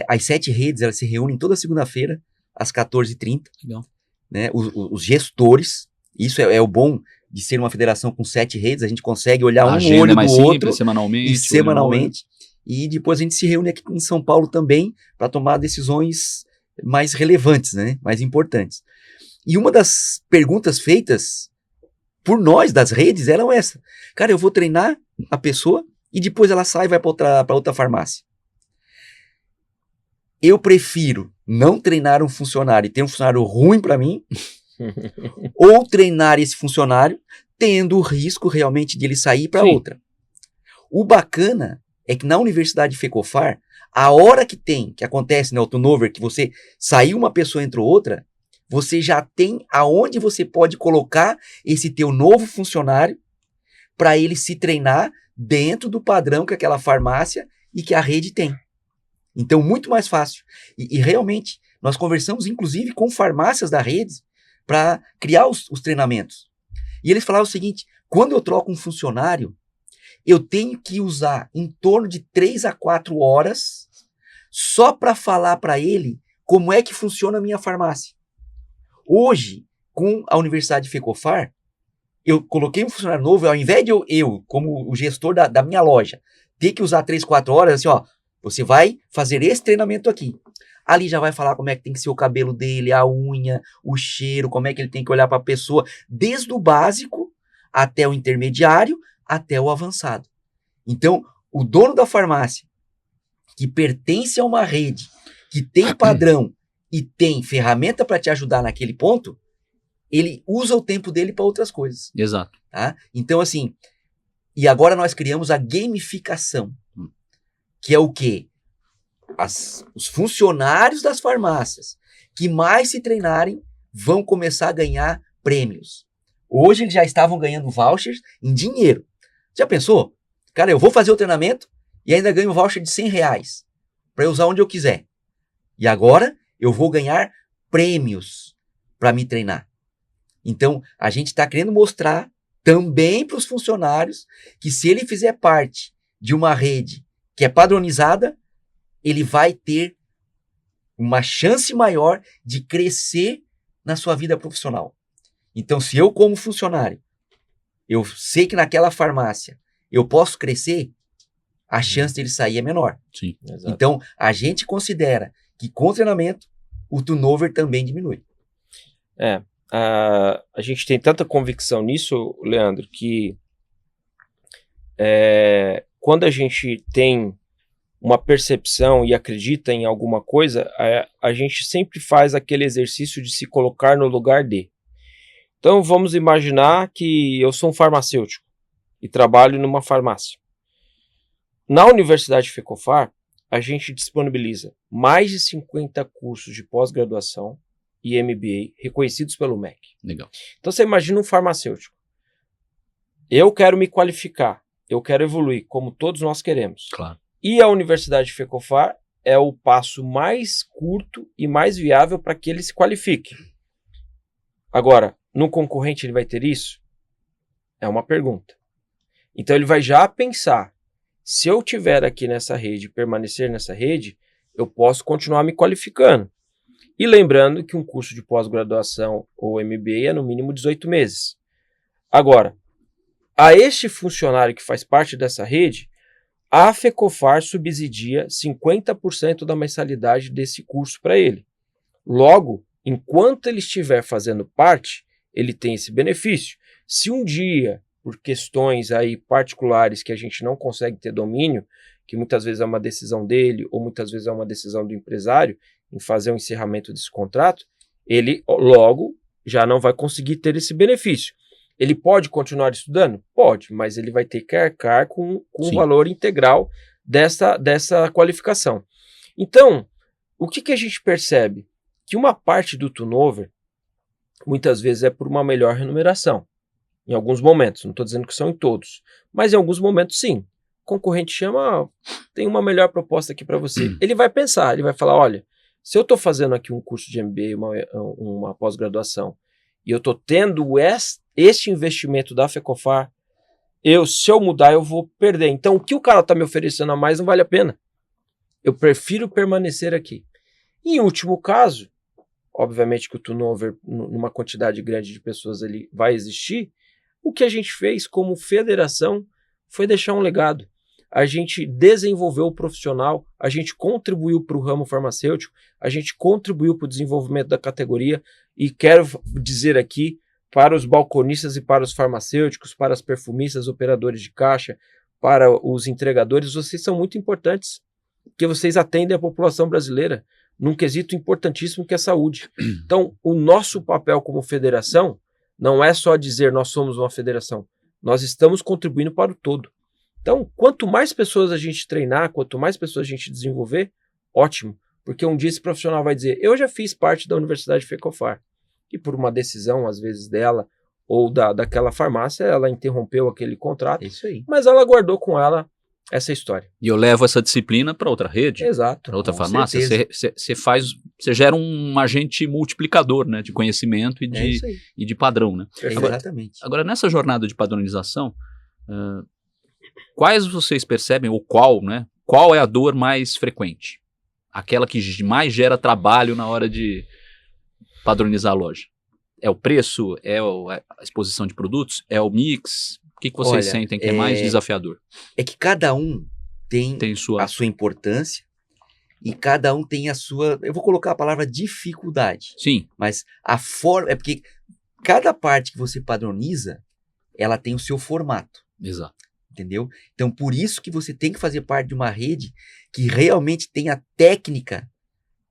as 7 redes elas se reúnem toda segunda-feira, às 14h30. Legal. Né, os gestores, isso é o bom de ser uma federação com 7 redes, a gente consegue olhar um olho do outro semanalmente. E depois a gente se reúne aqui em São Paulo também para tomar decisões mais relevantes, né, mais importantes. E uma das perguntas feitas por nós das redes eram essa. Cara, eu vou treinar a pessoa e depois ela sai e vai para outra farmácia. Eu prefiro não treinar um funcionário e ter um funcionário ruim para mim, ou treinar esse funcionário tendo o risco realmente de ele sair para outra. O bacana é que na Universidade Fecofar, a hora que acontece, né, o turnover, que você saiu uma pessoa, entrou outra, você já tem aonde você pode colocar esse teu novo funcionário para ele se treinar dentro do padrão que aquela farmácia e que a rede tem. Então, muito mais fácil. E realmente, nós conversamos, inclusive, com farmácias da rede para criar os treinamentos. E eles falavam o seguinte, quando eu troco um funcionário, eu tenho que usar em torno de 3 a 4 horas só para falar para ele como é que funciona a minha farmácia. Hoje, com a Universidade Fecofar, eu coloquei um funcionário novo, ao invés de eu como o gestor da minha loja, ter que usar 3, 4 horas, assim, ó, você vai fazer esse treinamento aqui. Ali já vai falar como é que tem que ser o cabelo dele, a unha, o cheiro, como é que ele tem que olhar para a pessoa, desde o básico até o intermediário, até o avançado. Então, o dono da farmácia, que pertence a uma rede, que tem padrão e tem ferramenta para te ajudar naquele ponto, ele usa o tempo dele para outras coisas. Exato. Tá? Então, assim, e agora nós criamos a gamificação, que é o quê? Os funcionários das farmácias que mais se treinarem vão começar a ganhar prêmios. Hoje eles já estavam ganhando vouchers em dinheiro. Já pensou? Cara, eu vou fazer o treinamento e ainda ganho um voucher de R$100 para eu usar onde eu quiser. E agora eu vou ganhar prêmios para me treinar. Então, a gente está querendo mostrar também para os funcionários que se ele fizer parte de uma rede que é padronizada, ele vai ter uma chance maior de crescer na sua vida profissional. Então, se eu como funcionário, eu sei que naquela farmácia eu posso crescer, a chance dele sair é menor. Sim, exato. Então, a gente considera que com treinamento, o turnover também diminui. A gente tem tanta convicção nisso, Leandro, que quando a gente tem uma percepção e acredita em alguma coisa, a gente sempre faz aquele exercício de se colocar no lugar de. Então vamos imaginar que eu sou um farmacêutico e trabalho numa farmácia. Na Universidade Fecofar, a gente disponibiliza mais de 50 cursos de pós-graduação e MBA reconhecidos pelo MEC. Legal. Então você imagina um farmacêutico. Eu quero me qualificar, eu quero evoluir, como todos nós queremos. Claro. E a Universidade Fecofar é o passo mais curto e mais viável para que ele se qualifique. Agora, no concorrente ele vai ter isso? É uma pergunta. Então ele vai já pensar, se eu estiver aqui nessa rede, permanecer nessa rede, eu posso continuar me qualificando. E lembrando que um curso de pós-graduação ou MBA é no mínimo 18 meses. Agora, a este funcionário que faz parte dessa rede, a Fecofar subsidia 50% da mensalidade desse curso para ele. Logo, enquanto ele estiver fazendo parte, ele tem esse benefício. Se um dia, por questões aí particulares que a gente não consegue ter domínio, que muitas vezes é uma decisão dele ou muitas vezes é uma decisão do empresário em fazer o encerramento desse contrato, ele logo já não vai conseguir ter esse benefício. Ele pode continuar estudando? Pode, mas ele vai ter que arcar com o Sim. valor integral dessa qualificação. Então, o que a gente percebe? Que uma parte do turnover, muitas vezes, é por uma melhor remuneração. Em alguns momentos, não estou dizendo que são em todos, mas em alguns momentos, sim. O concorrente chama, tem uma melhor proposta aqui para você. Ele vai pensar, ele vai falar, olha, se eu estou fazendo aqui um curso de MBA, uma pós-graduação, e eu estou tendo este investimento da FECOFAR, se eu mudar, eu vou perder. Então, o que o cara está me oferecendo a mais não vale a pena. Eu prefiro permanecer aqui. Em último caso, obviamente que o turnover, numa quantidade grande de pessoas, ele vai existir. O que a gente fez como federação foi deixar um legado. A gente desenvolveu o profissional, a gente contribuiu para o ramo farmacêutico, a gente contribuiu para o desenvolvimento da categoria, e quero dizer aqui para os balconistas e para os farmacêuticos, para as perfumistas, operadores de caixa, para os entregadores, vocês são muito importantes, porque vocês atendem a população brasileira num quesito importantíssimo que é a saúde. Então, o nosso papel como federação não é só dizer nós somos uma federação, nós estamos contribuindo para o todo. Então, quanto mais pessoas a gente treinar, quanto mais pessoas a gente desenvolver, ótimo, porque um dia esse profissional vai dizer, eu já fiz parte da Universidade FECOFAR, e por uma decisão, às vezes, dela ou daquela farmácia, ela interrompeu aquele contrato, É isso aí. mas ela guardou com ela essa história. E eu levo essa disciplina para outra rede, Exato. para outra Com farmácia. certeza. Você gera um agente multiplicador, né, de conhecimento É isso aí. e de padrão, né? Exatamente. Agora, nessa jornada de padronização, quais vocês percebem, ou qual é a dor mais frequente? Aquela que mais gera trabalho na hora de padronizar a loja? É o preço? É a exposição de produtos? É o mix? O que vocês Olha, sentem que é mais desafiador? É que cada um tem Tem sua... a sua importância e cada um tem a sua... Eu vou colocar a palavra dificuldade, Sim, mas a forma... É porque cada parte que você padroniza, ela tem o seu formato, exato. entendeu? Então, por isso que você tem que fazer parte de uma rede que realmente tenha técnica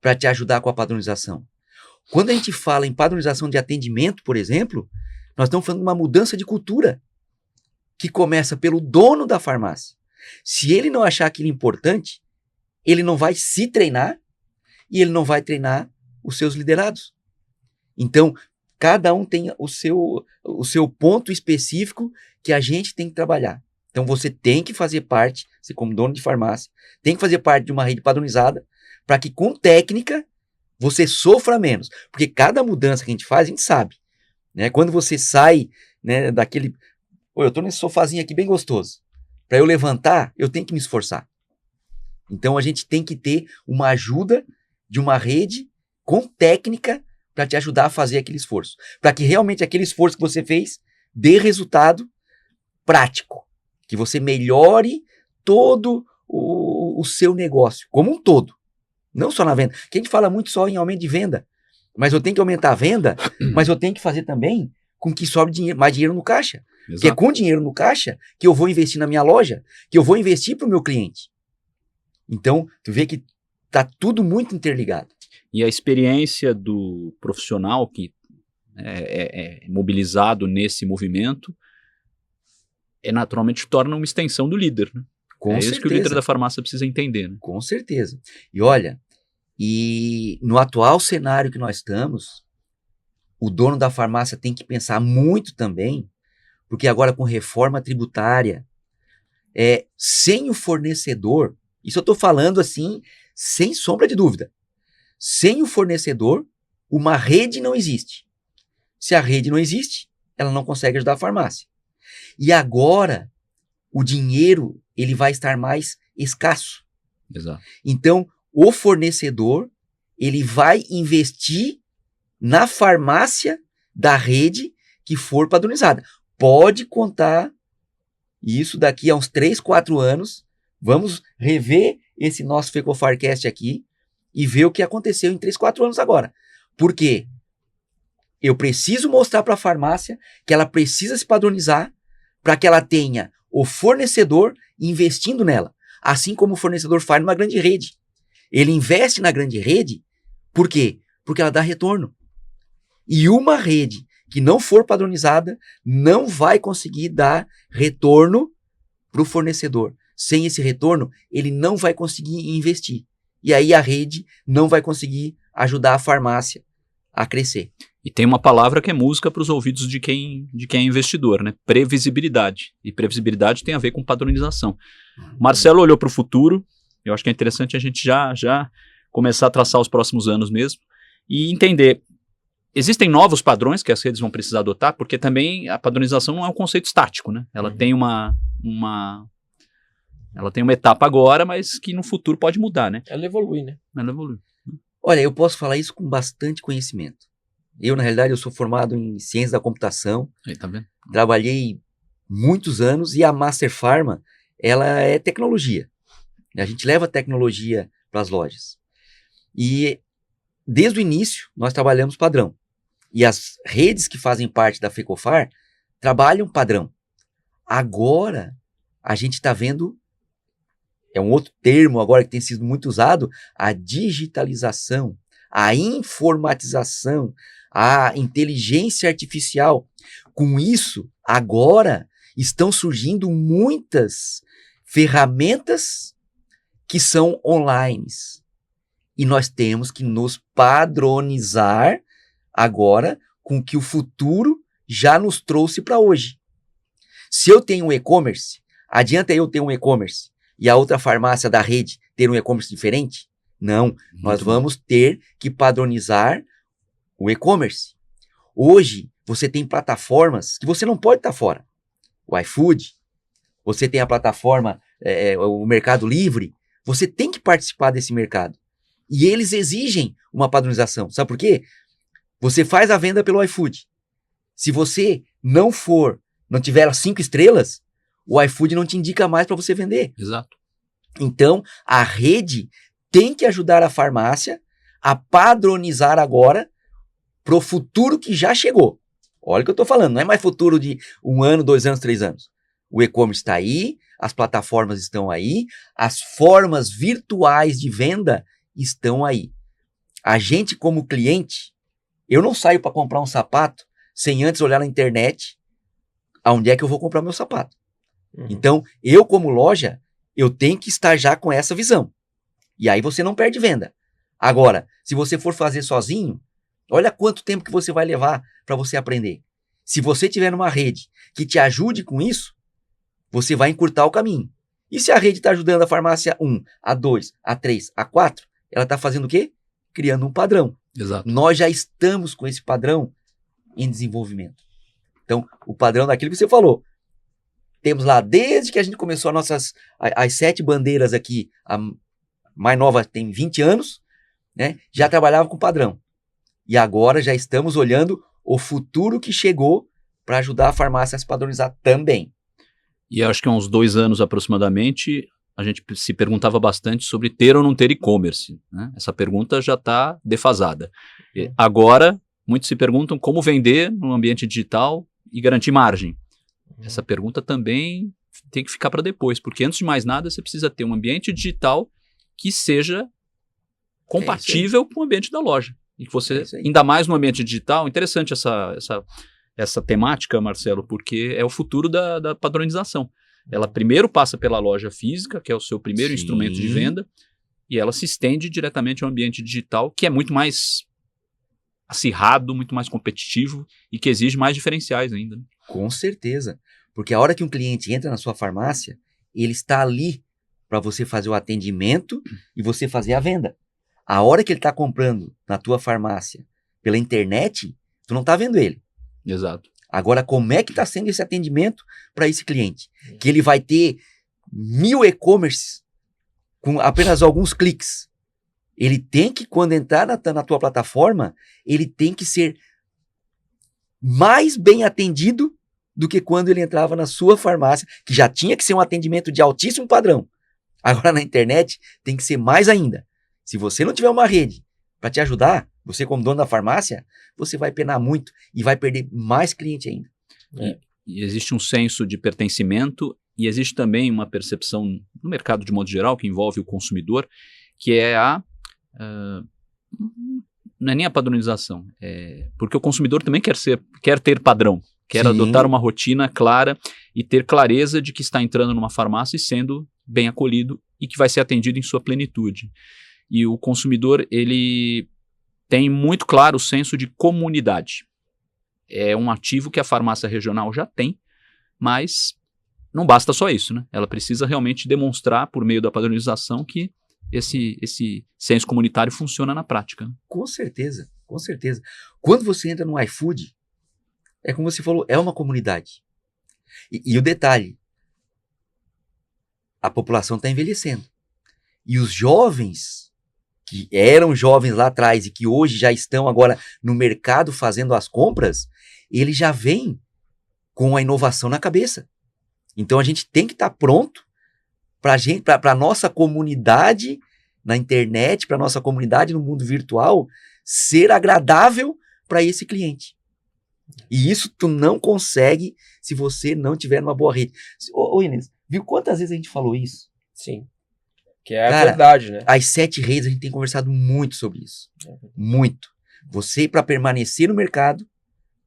para te ajudar com a padronização. Quando a gente fala em padronização de atendimento, por exemplo, nós estamos falando de uma mudança de cultura que começa pelo dono da farmácia. Se ele não achar aquilo importante, ele não vai se treinar e ele não vai treinar os seus liderados. Então, cada um tem o seu ponto específico que a gente tem que trabalhar. Então, você tem que fazer parte, você como dono de farmácia, tem que fazer parte de uma rede padronizada para que com técnica você sofra menos. Porque cada mudança que a gente faz, a gente sabe. Né? Quando você sai, né, daquele... Pô, eu estou nesse sofazinho aqui bem gostoso. Para eu levantar, eu tenho que me esforçar. Então, a gente tem que ter uma ajuda de uma rede com técnica para te ajudar a fazer aquele esforço. Para que realmente aquele esforço que você fez dê resultado prático. Que você melhore todo o seu negócio, como um todo. Não só na venda. Porque a gente fala muito só em aumento de venda. Mas eu tenho que aumentar a venda, mas eu tenho que fazer também com que sobre mais dinheiro no caixa. Exato. Porque é com dinheiro no caixa que eu vou investir na minha loja, que eu vou investir para o meu cliente. Então, tu vê que tá tudo muito interligado. E a experiência do profissional que é mobilizado nesse movimento naturalmente torna uma extensão do líder, né? Com certeza. Isso que o líder da farmácia precisa entender, né? Com certeza. E olha, no atual cenário que nós estamos, o dono da farmácia tem que pensar muito também, porque agora com reforma tributária, sem o fornecedor, isso eu estou falando assim, sem sombra de dúvida, sem o fornecedor, uma rede não existe. Se a rede não existe, ela não consegue ajudar a farmácia. E agora, o dinheiro ele vai estar mais escasso. Exato. Então, o fornecedor ele vai investir na farmácia da rede que for padronizada. Pode contar isso daqui a uns 3, 4 anos. Vamos rever esse nosso FECOFARcast aqui e ver o que aconteceu em 3, 4 anos agora. Por quê? Eu preciso mostrar para a farmácia que ela precisa se padronizar para que ela tenha o fornecedor investindo nela. Assim como o fornecedor faz numa grande rede. Ele investe na grande rede, por quê? Porque ela dá retorno. E uma rede que não for padronizada não vai conseguir dar retorno para o fornecedor. Sem esse retorno, ele não vai conseguir investir. E aí a rede não vai conseguir ajudar a farmácia a crescer. E tem uma palavra que é música para os ouvidos de quem é investidor, né? Previsibilidade. E previsibilidade tem a ver com padronização. Marcelo olhou para o futuro. Eu acho que é interessante a gente já começar a traçar os próximos anos mesmo e entender. Existem novos padrões que as redes vão precisar adotar, porque também a padronização não é um conceito estático, né? Ela tem ela tem uma etapa agora, mas que no futuro pode mudar, né? Ela evolui, né? Ela evolui. Olha, eu posso falar isso com bastante conhecimento. Eu, na realidade, eu sou formado em ciência da computação. Aí, tá vendo? Trabalhei muitos anos e a Master Pharma, ela é tecnologia. A gente leva tecnologia para as lojas. E desde o início, nós trabalhamos padrão. E as redes que fazem parte da Fecofar trabalham padrão. Agora, a gente está vendo, é um outro termo agora que tem sido muito usado, a digitalização, a informatização, a inteligência artificial. Com isso, agora estão surgindo muitas ferramentas que são online. E nós temos que nos padronizar agora com o que o futuro já nos trouxe para hoje. Se eu tenho um e-commerce, adianta eu ter um e-commerce e a outra farmácia da rede ter um e-commerce diferente? Não, nós vamos ter que padronizar o e-commerce. Hoje, você tem plataformas que você não pode estar fora. O iFood, você tem a plataforma, o Mercado Livre, você tem que participar desse mercado. E eles exigem uma padronização. Sabe por quê? Você faz a venda pelo iFood. Se você não tiver as 5 estrelas, o iFood não te indica mais para você vender. Exato. Então, a rede tem que ajudar a farmácia a padronizar agora para o futuro que já chegou. Olha o que eu estou falando, não é mais futuro de 1 ano, 2 anos, 3 anos. O e-commerce está aí, as plataformas estão aí, as formas virtuais de venda estão aí. A gente, como cliente, eu não saio para comprar um sapato sem antes olhar na internet aonde é que eu vou comprar meu sapato. Então, eu como loja, eu tenho que estar já com essa visão. E aí você não perde venda. Agora, se você for fazer sozinho, olha quanto tempo que você vai levar para você aprender. Se você tiver numa rede que te ajude com isso, você vai encurtar o caminho. E se a rede está ajudando a farmácia 1, a 2, a 3, a 4, ela está fazendo o quê? Criando um padrão. Exato. Nós já estamos com esse padrão em desenvolvimento. Então, o padrão daquilo que você falou. Temos lá, desde que a gente começou as 7 bandeiras aqui, a mais nova tem 20 anos, né? Já trabalhava com padrão. E agora já estamos olhando o futuro que chegou para ajudar a farmácia a se padronizar também. E acho que há uns 2 anos aproximadamente, a gente se perguntava bastante sobre ter ou não ter e-commerce, né? Essa pergunta já está defasada. Agora, muitos se perguntam como vender no ambiente digital e garantir margem. Essa pergunta também tem que ficar para depois, porque antes de mais nada você precisa ter um ambiente digital que seja compatível com o ambiente da loja. E que você, ainda mais no ambiente digital, interessante essa temática, Marcelo, porque é o futuro da padronização. Ela primeiro passa pela loja física, que é o seu primeiro instrumento de venda, e ela se estende diretamente ao ambiente digital, que é muito mais acirrado, muito mais competitivo e que exige mais diferenciais ainda. Né? Com certeza, porque a hora que um cliente entra na sua farmácia, ele está ali para você fazer o atendimento e você fazer a venda. A hora que ele está comprando na tua farmácia pela internet, tu não está vendo ele. Exato. Agora, como é que está sendo esse atendimento para esse cliente? Que ele vai ter 1000 e-commerce com apenas alguns cliques. Ele tem que, quando entrar na tua plataforma, ele tem que ser mais bem atendido do que quando ele entrava na sua farmácia, que já tinha que ser um atendimento de altíssimo padrão. Agora, na internet, tem que ser mais ainda. Se você não tiver uma rede para te ajudar, você como dono da farmácia, você vai penar muito e vai perder mais cliente ainda. E existe um senso de pertencimento e existe também uma percepção no mercado de modo geral que envolve o consumidor, que é não é nem a padronização, porque o consumidor também quer ter padrão, quer Sim. adotar uma rotina clara e ter clareza de que está entrando numa farmácia e sendo bem acolhido e que vai ser atendido em sua plenitude. E o consumidor, ele tem muito claro o senso de comunidade. É um ativo que a farmácia regional já tem, mas não basta só isso, né? Ela precisa realmente demonstrar, por meio da padronização, que esse senso comunitário funciona na prática. Né? Com certeza, com certeza. Quando você entra no iFood, é como você falou, é uma comunidade. E o detalhe, a população está envelhecendo. E os jovens, que eram jovens lá atrás e que hoje já estão agora no mercado fazendo as compras, eles já vêm com a inovação na cabeça. Então a gente tem que estar pronto para a nossa comunidade na internet, para a nossa comunidade no mundo virtual, ser agradável para esse cliente. E isso tu não consegue se você não tiver uma boa rede. Ô Inês, viu quantas vezes a gente falou isso? Sim. Que é a Cara, verdade, né? As 7 redes, a gente tem conversado muito sobre isso. Muito. Você, para permanecer no mercado,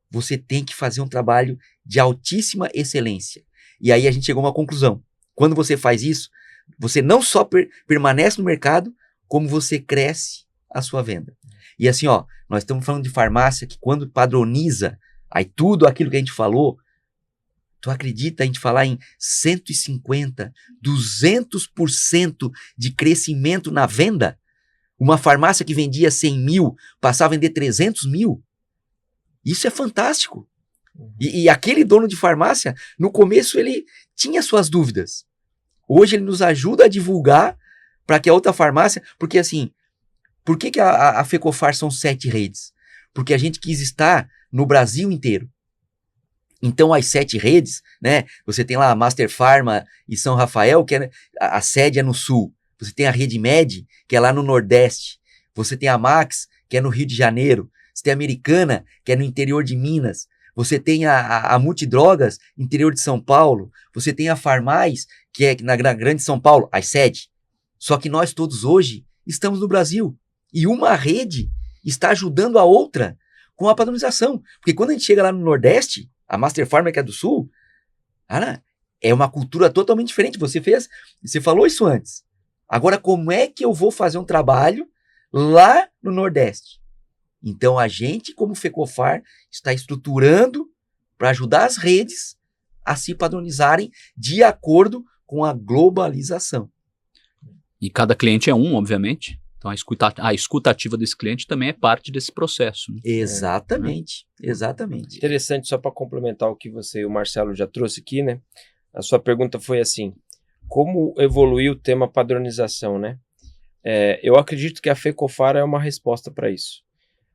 você tem que fazer um trabalho de altíssima excelência. E aí a gente chegou a uma conclusão. Quando você faz isso, você não só permanece no mercado, como você cresce a sua venda. E assim, ó, nós estamos falando de farmácia que quando padroniza, aí tudo aquilo que a gente falou, tu acredita a gente falar em 150, 200% de crescimento na venda? Uma farmácia que vendia 100 mil, passava a vender 300 mil? Isso é fantástico. E aquele dono de farmácia, no começo ele tinha suas dúvidas. Hoje ele nos ajuda a divulgar para que a outra farmácia... Porque assim, por que a Fecofar são 7 redes? Porque a gente quis estar no Brasil inteiro. Então as 7 redes, né? Você tem lá a Master Pharma e São Rafael, que a sede é no sul. Você tem a Rede Med, que é lá no Nordeste. Você tem a Max, que é no Rio de Janeiro. Você tem a Americana, que é no interior de Minas. Você tem a Multidrogas, interior de São Paulo. Você tem a Farmais, que é na Grande São Paulo, as sede. Só que nós todos hoje estamos no Brasil. E uma rede está ajudando a outra com a padronização. Porque quando a gente chega lá no Nordeste, a Master Pharma, que é do Sul, cara, é uma cultura totalmente diferente. Você falou isso antes. Agora, como é que eu vou fazer um trabalho lá no Nordeste? Então, a gente, como Fecofar, está estruturando para ajudar as redes a se padronizarem de acordo com a globalização. E cada cliente é um, obviamente. Então, a escuta ativa desse cliente também é parte desse processo. Né? Exatamente, exatamente. Interessante, só para complementar o que você e o Marcelo já trouxe aqui, né? A sua pergunta foi assim, como evoluir o tema padronização, né? Eu acredito que a Fecofar é uma resposta para isso.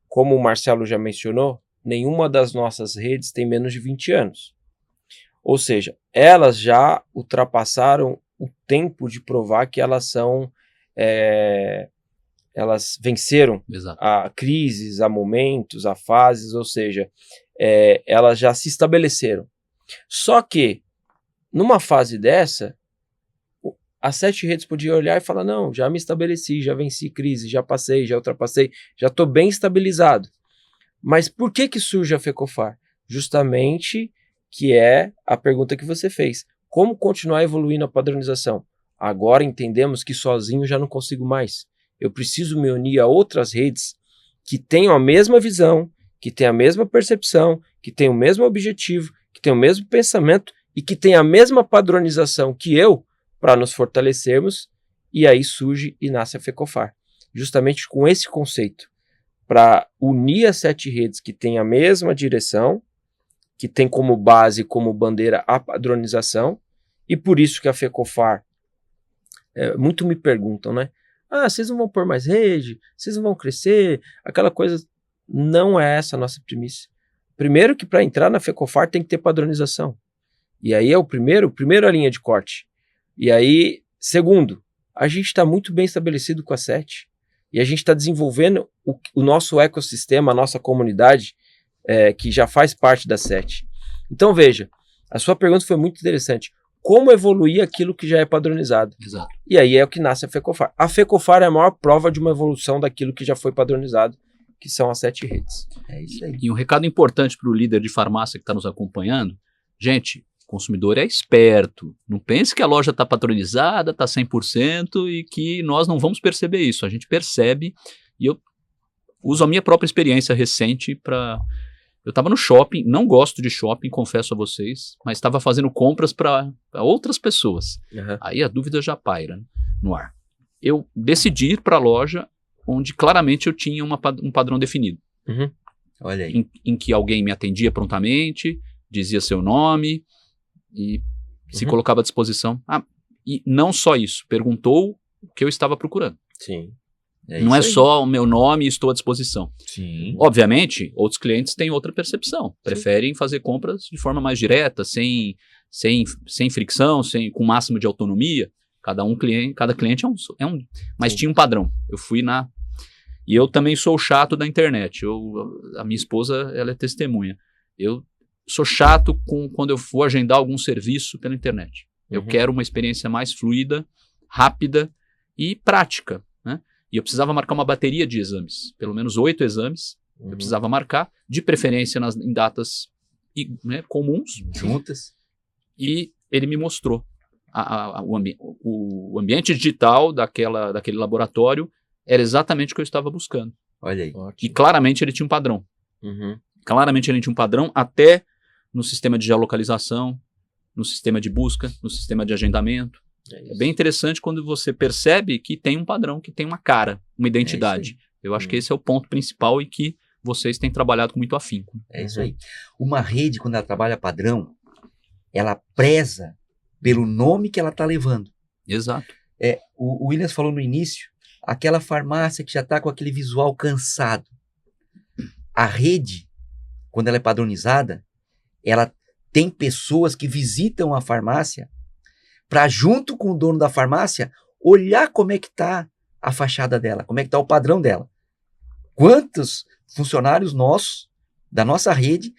Como o Marcelo já mencionou, nenhuma das nossas redes tem menos de 20 anos. Ou seja, elas já ultrapassaram o tempo de provar que elas são... elas venceram a crises, a momentos, a fases, ou seja, elas já se estabeleceram. Só que, numa fase dessa, as 7 redes podiam olhar e falar, não, já me estabeleci, já venci crise, já passei, já ultrapassei, já estou bem estabilizado. Mas por que surge a Fecofar? Justamente que é a pergunta que você fez. Como continuar evoluindo a padronização? Agora entendemos que sozinho já não consigo mais. Eu preciso me unir a outras redes que tenham a mesma visão, que tenham a mesma percepção, que tenham o mesmo objetivo, que tenham o mesmo pensamento e que tenham a mesma padronização que eu, para nos fortalecermos, e aí surge e nasce a Fecofar. Justamente com esse conceito, para unir as 7 redes que têm a mesma direção, que tem como base, como bandeira a padronização, e por isso que a Fecofar, muito me perguntam, né? Vocês não vão pôr mais rede, vocês não vão crescer, aquela coisa. Não é essa a nossa premissa. Primeiro que para entrar na Fecofar tem que ter padronização. E aí é primeira linha de corte. E aí, segundo, a gente está muito bem estabelecido com a 7. E a gente está desenvolvendo o nosso ecossistema, a nossa comunidade, que já faz parte da 7. Então veja, a sua pergunta foi muito interessante. Como evoluir aquilo que já é padronizado? Exato. E aí é o que nasce a Fecofar. A Fecofar é a maior prova de uma evolução daquilo que já foi padronizado, que são as 7 redes. É isso aí. E um recado importante para o líder de farmácia que está nos acompanhando. Gente, o consumidor é esperto. Não pense que a loja está patronizada, está 100% e que nós não vamos perceber isso. A gente percebe e eu uso a minha própria experiência recente para... Eu estava no shopping, não gosto de shopping, confesso a vocês, mas estava fazendo compras para outras pessoas. Uhum. Aí a dúvida já paira, né, no ar. Eu decidi ir para a loja onde claramente eu tinha um padrão definido. Uhum. Olha aí. Em que alguém me atendia prontamente, dizia seu nome e se colocava à disposição. E não só isso, perguntou o que eu estava procurando. Sim. Não é só o meu nome e estou à disposição. Sim. Obviamente, outros clientes têm outra percepção. Preferem fazer compras de forma mais direta, sem fricção, com o máximo de autonomia. Cada cliente é um. Mas tinha um padrão. Eu fui na... E eu também sou o chato da internet. A minha esposa, ela é testemunha. Eu sou chato quando eu for agendar algum serviço pela internet. Eu quero uma experiência mais fluida, rápida e prática, né? E eu precisava marcar uma bateria de exames, pelo menos 8 exames. Eu precisava marcar, de preferência em datas comuns. Juntas. E ele me mostrou o ambiente digital daquele laboratório era exatamente o que eu estava buscando. Olha aí. E claramente ele tinha um padrão. Claramente ele tinha um padrão até no sistema de geolocalização, no sistema de busca, no sistema de agendamento. É bem interessante quando você percebe que tem um padrão, que tem uma cara, uma identidade. Eu acho que esse é o ponto principal e que vocês têm trabalhado com muito afinco. É isso aí. Uma rede, quando ela trabalha padrão, ela preza pelo nome que ela está levando. Exato. O Williams falou no início, aquela farmácia que já está com aquele visual cansado. A rede, quando ela é padronizada, ela tem pessoas que visitam a farmácia para, junto com o dono da farmácia, olhar como é que está a fachada dela, como é que está o padrão dela. Quantos funcionários nossos, da nossa rede,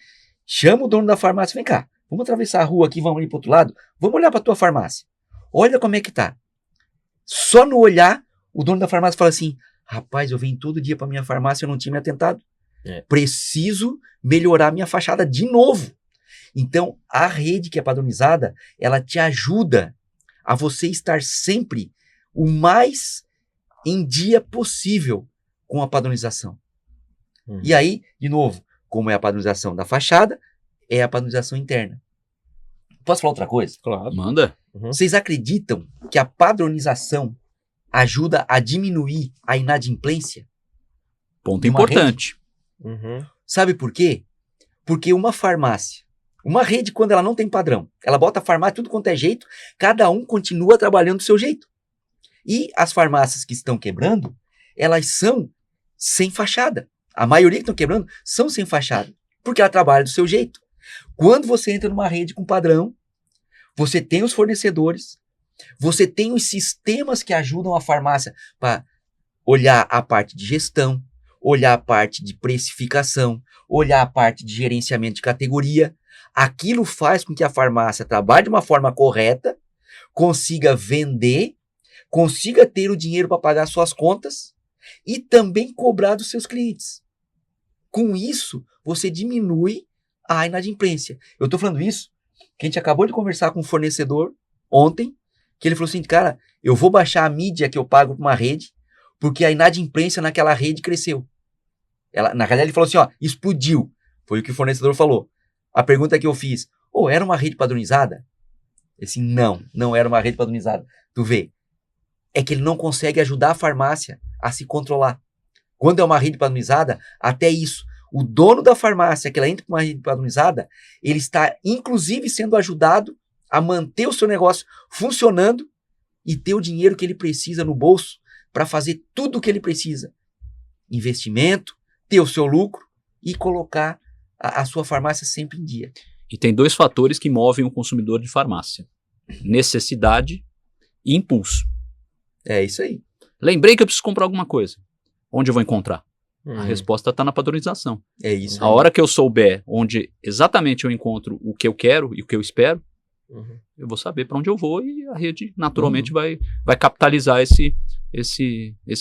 chamam o dono da farmácia, vem cá, vamos atravessar a rua aqui, vamos ir para o outro lado, vamos olhar para a tua farmácia. Olha como é que está. Só no olhar, o dono da farmácia fala assim, rapaz, eu venho todo dia para minha farmácia, eu não tinha me atentado. Preciso melhorar minha fachada de novo. Então, a rede que é padronizada, ela te ajuda a você estar sempre o mais em dia possível com a padronização. E aí, de novo, como é a padronização da fachada, é a padronização interna. Posso falar outra coisa? Claro. Manda. Vocês acreditam que a padronização ajuda a diminuir a inadimplência? Ponto importante. Sabe por quê? Porque uma rede, quando ela não tem padrão, ela bota a farmácia tudo quanto é jeito, cada um continua trabalhando do seu jeito. E as farmácias que estão quebrando, elas são sem fachada. A maioria que estão quebrando são sem fachada, porque ela trabalha do seu jeito. Quando você entra numa rede com padrão, você tem os fornecedores, você tem os sistemas que ajudam a farmácia para olhar a parte de gestão, olhar a parte de precificação, olhar a parte de gerenciamento de categoria. Aquilo faz com que a farmácia trabalhe de uma forma correta, consiga vender, consiga ter o dinheiro para pagar suas contas e também cobrar dos seus clientes. Com isso, você diminui a inadimplência. Eu estou falando isso, que a gente acabou de conversar com um fornecedor ontem, que ele falou assim, cara, eu vou baixar a mídia que eu pago para uma rede, porque a inadimplência naquela rede cresceu. Na realidade ele falou assim, explodiu. Foi o que o fornecedor falou. A pergunta que eu fiz, era uma rede padronizada? Ele disse, não era uma rede padronizada. Tu vê, é que ele não consegue ajudar a farmácia a se controlar. Quando é uma rede padronizada, até isso. O dono da farmácia, que ela entra para uma rede padronizada, ele está inclusive sendo ajudado a manter o seu negócio funcionando e ter o dinheiro que ele precisa no bolso para fazer tudo o que ele precisa. Investimento, ter o seu lucro e colocar a sua farmácia sempre em dia. E tem 2 fatores que movem o consumidor de farmácia. Necessidade e impulso. É isso aí. Lembrei que eu preciso comprar alguma coisa. Onde eu vou encontrar? A resposta está na padronização. É isso. A hora que eu souber onde exatamente eu encontro o que eu quero e o que eu espero, eu vou saber para onde eu vou e a rede naturalmente vai capitalizar esse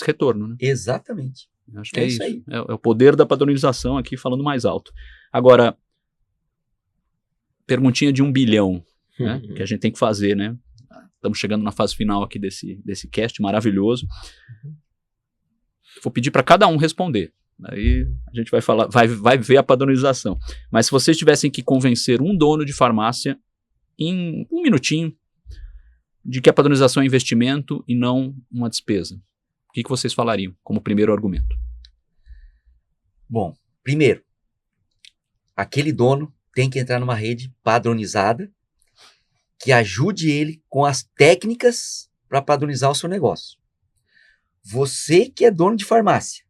retorno. Né? Exatamente. Acho que é isso. Aí. É o poder da padronização aqui falando mais alto. Agora, perguntinha de 1 bilhão, né? Que a gente tem que fazer, né? Estamos chegando na fase final aqui desse cast maravilhoso. Vou pedir para cada um responder. Aí a gente vai falar, vai ver a padronização. Mas se vocês tivessem que convencer um dono de farmácia em 1 minutinho de que a padronização é investimento e não uma despesa, o que vocês falariam como primeiro argumento? Bom, primeiro, aquele dono tem que entrar numa rede padronizada que ajude ele com as técnicas para padronizar o seu negócio. Você que é dono de farmácia,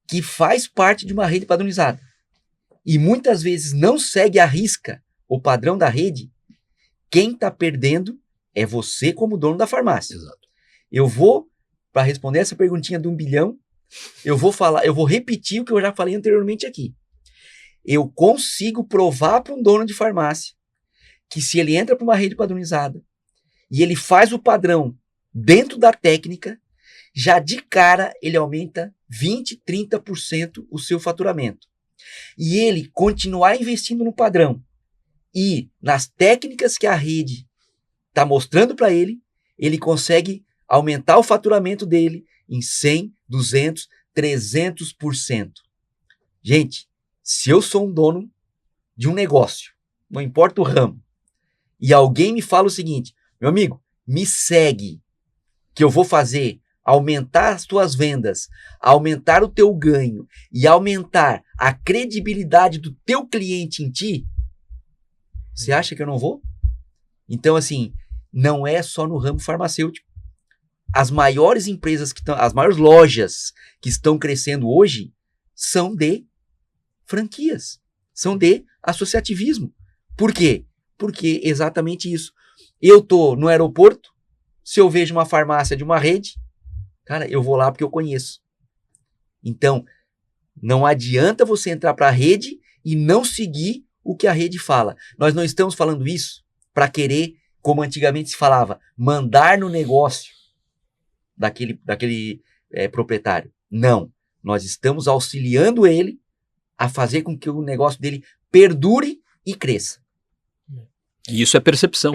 que faz parte de uma rede padronizada e muitas vezes não segue à risca o padrão da rede, quem está perdendo é você como dono da farmácia. Exato. Eu vou, para responder essa perguntinha de 1 bilhão, eu vou repetir o que eu já falei anteriormente aqui. Eu consigo provar para um dono de farmácia que se ele entra para uma rede padronizada e ele faz o padrão dentro da técnica, já de cara ele aumenta 20%, 30% o seu faturamento. E ele continuar investindo no padrão e nas técnicas que a rede está mostrando para ele, ele consegue aumentar o faturamento dele em 100%, 200%, 300%. Gente, se eu sou um dono de um negócio, não importa o ramo, e alguém me fala o seguinte, meu amigo, me segue, que eu vou fazer aumentar as tuas vendas, aumentar o teu ganho e aumentar a credibilidade do teu cliente em ti, você acha que eu não vou? Então, assim, não é só no ramo farmacêutico. As maiores empresas as maiores lojas que estão crescendo hoje são de franquias, são de associativismo. Por quê? Porque exatamente isso. Eu tô no aeroporto, se eu vejo uma farmácia de uma rede, cara, eu vou lá porque eu conheço. Então, não adianta você entrar para a rede e não seguir o que a rede fala. Nós não estamos falando isso para querer, como antigamente se falava, mandar no negócio daquele proprietário. Não. Nós estamos auxiliando ele a fazer com que o negócio dele perdure e cresça. E isso é percepção.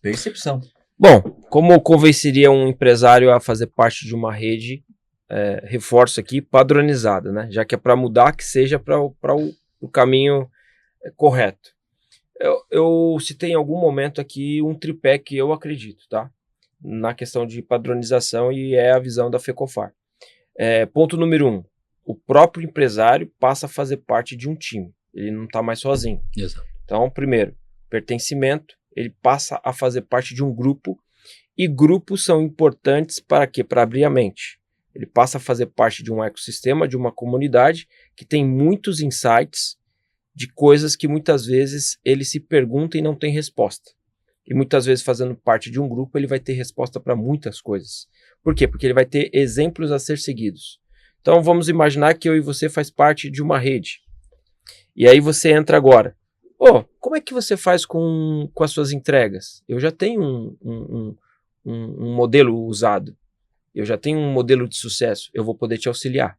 Percepção. Bom, como convenceria um empresário a fazer parte de uma rede, reforço aqui, padronizada, né? Já que é para mudar, que seja para o caminho correto. Eu citei em algum momento aqui um tripé que eu acredito, tá? Na questão de padronização, e é a visão da FECOFAR. Ponto número 1, o próprio empresário passa a fazer parte de um time, ele não está mais sozinho. Exato. Então, primeiro, pertencimento, ele passa a fazer parte de um grupo, e grupos são importantes para quê? Para abrir a mente. Ele passa a fazer parte de um ecossistema, de uma comunidade que tem muitos insights de coisas que muitas vezes ele se pergunta e não tem resposta. E muitas vezes, fazendo parte de um grupo, ele vai ter resposta para muitas coisas. Por quê? Porque ele vai ter exemplos a ser seguidos. Então, vamos imaginar que eu e você faz parte de uma rede. E aí você entra agora. Como é que você faz com as suas entregas? Eu já tenho um modelo usado. Eu já tenho um modelo de sucesso. Eu vou poder te auxiliar.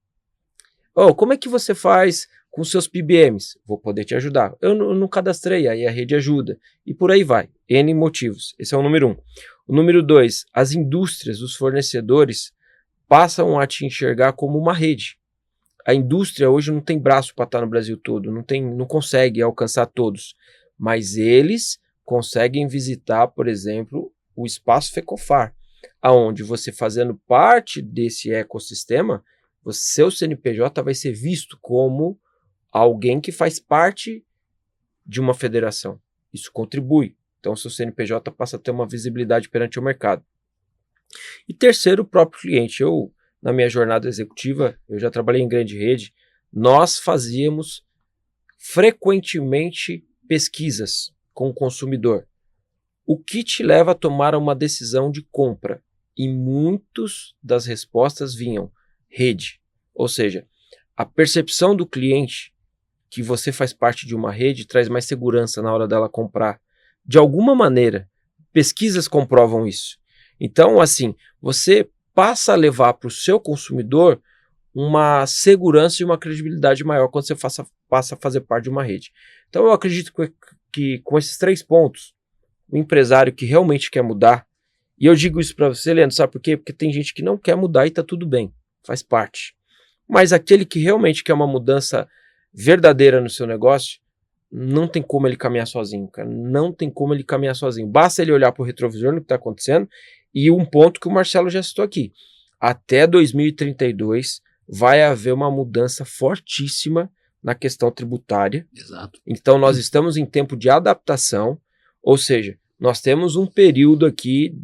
Como é que você faz com seus PBMs? Vou poder te ajudar. Eu não cadastrei, aí a rede ajuda. E por aí vai. N motivos. Esse é o número 1. O número 2, as indústrias, os fornecedores passam a te enxergar como uma rede. A indústria hoje não tem braço para estar no Brasil todo, não consegue alcançar todos, mas eles conseguem visitar, por exemplo, o espaço FECOFAR, aonde você, fazendo parte desse ecossistema, seu CNPJ vai ser visto como alguém que faz parte de uma federação. Isso contribui. Então, seu CNPJ passa a ter uma visibilidade perante o mercado. E terceiro, o próprio cliente. Na minha jornada executiva, eu já trabalhei em grande rede, nós fazíamos frequentemente pesquisas com o consumidor. O que te leva a tomar uma decisão de compra? E muitas das respostas vinham rede. Ou seja, a percepção do cliente que você faz parte de uma rede traz mais segurança na hora dela comprar. De alguma maneira, pesquisas comprovam isso. Então, assim, você passa a levar para o seu consumidor uma segurança e uma credibilidade maior quando você passa a fazer parte de uma rede. Então eu acredito que com esses 3 pontos, o empresário que realmente quer mudar, e eu digo isso para você, Leandro, sabe por quê? Porque tem gente que não quer mudar e tá tudo bem, faz parte. Mas aquele que realmente quer uma mudança verdadeira no seu negócio, não tem como ele caminhar sozinho, cara. Não tem como ele caminhar sozinho. Basta ele olhar para o retrovisor no que está acontecendo. E um ponto que o Marcelo já citou aqui. Até 2032 vai haver uma mudança fortíssima na questão tributária. Exato. Então nós estamos em tempo de adaptação, ou seja, nós temos um período aqui,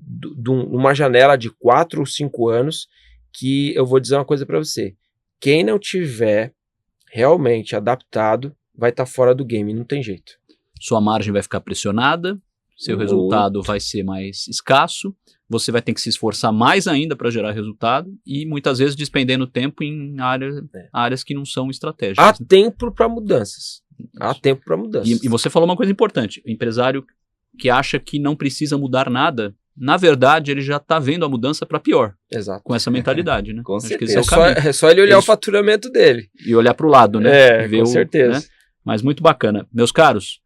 uma janela de 4 ou 5 anos, que eu vou dizer uma coisa para você. Quem não tiver realmente adaptado vai estar fora do game, não tem jeito. Sua margem vai ficar pressionada, seu resultado vai ser mais escasso, você vai ter que se esforçar mais ainda para gerar resultado e muitas vezes despendendo tempo em áreas que não são estratégicas. Há tempo para mudanças. Há tempo para mudanças. E você falou uma coisa importante, o empresário que acha que não precisa mudar nada, na verdade ele já está vendo a mudança para pior. Exato. Com essa mentalidade, né? Com Acho que certeza. esse é o caminho. É só ele olhar o faturamento dele. E olhar para o lado, né? Com certeza. Né? Mas muito bacana. Meus caros,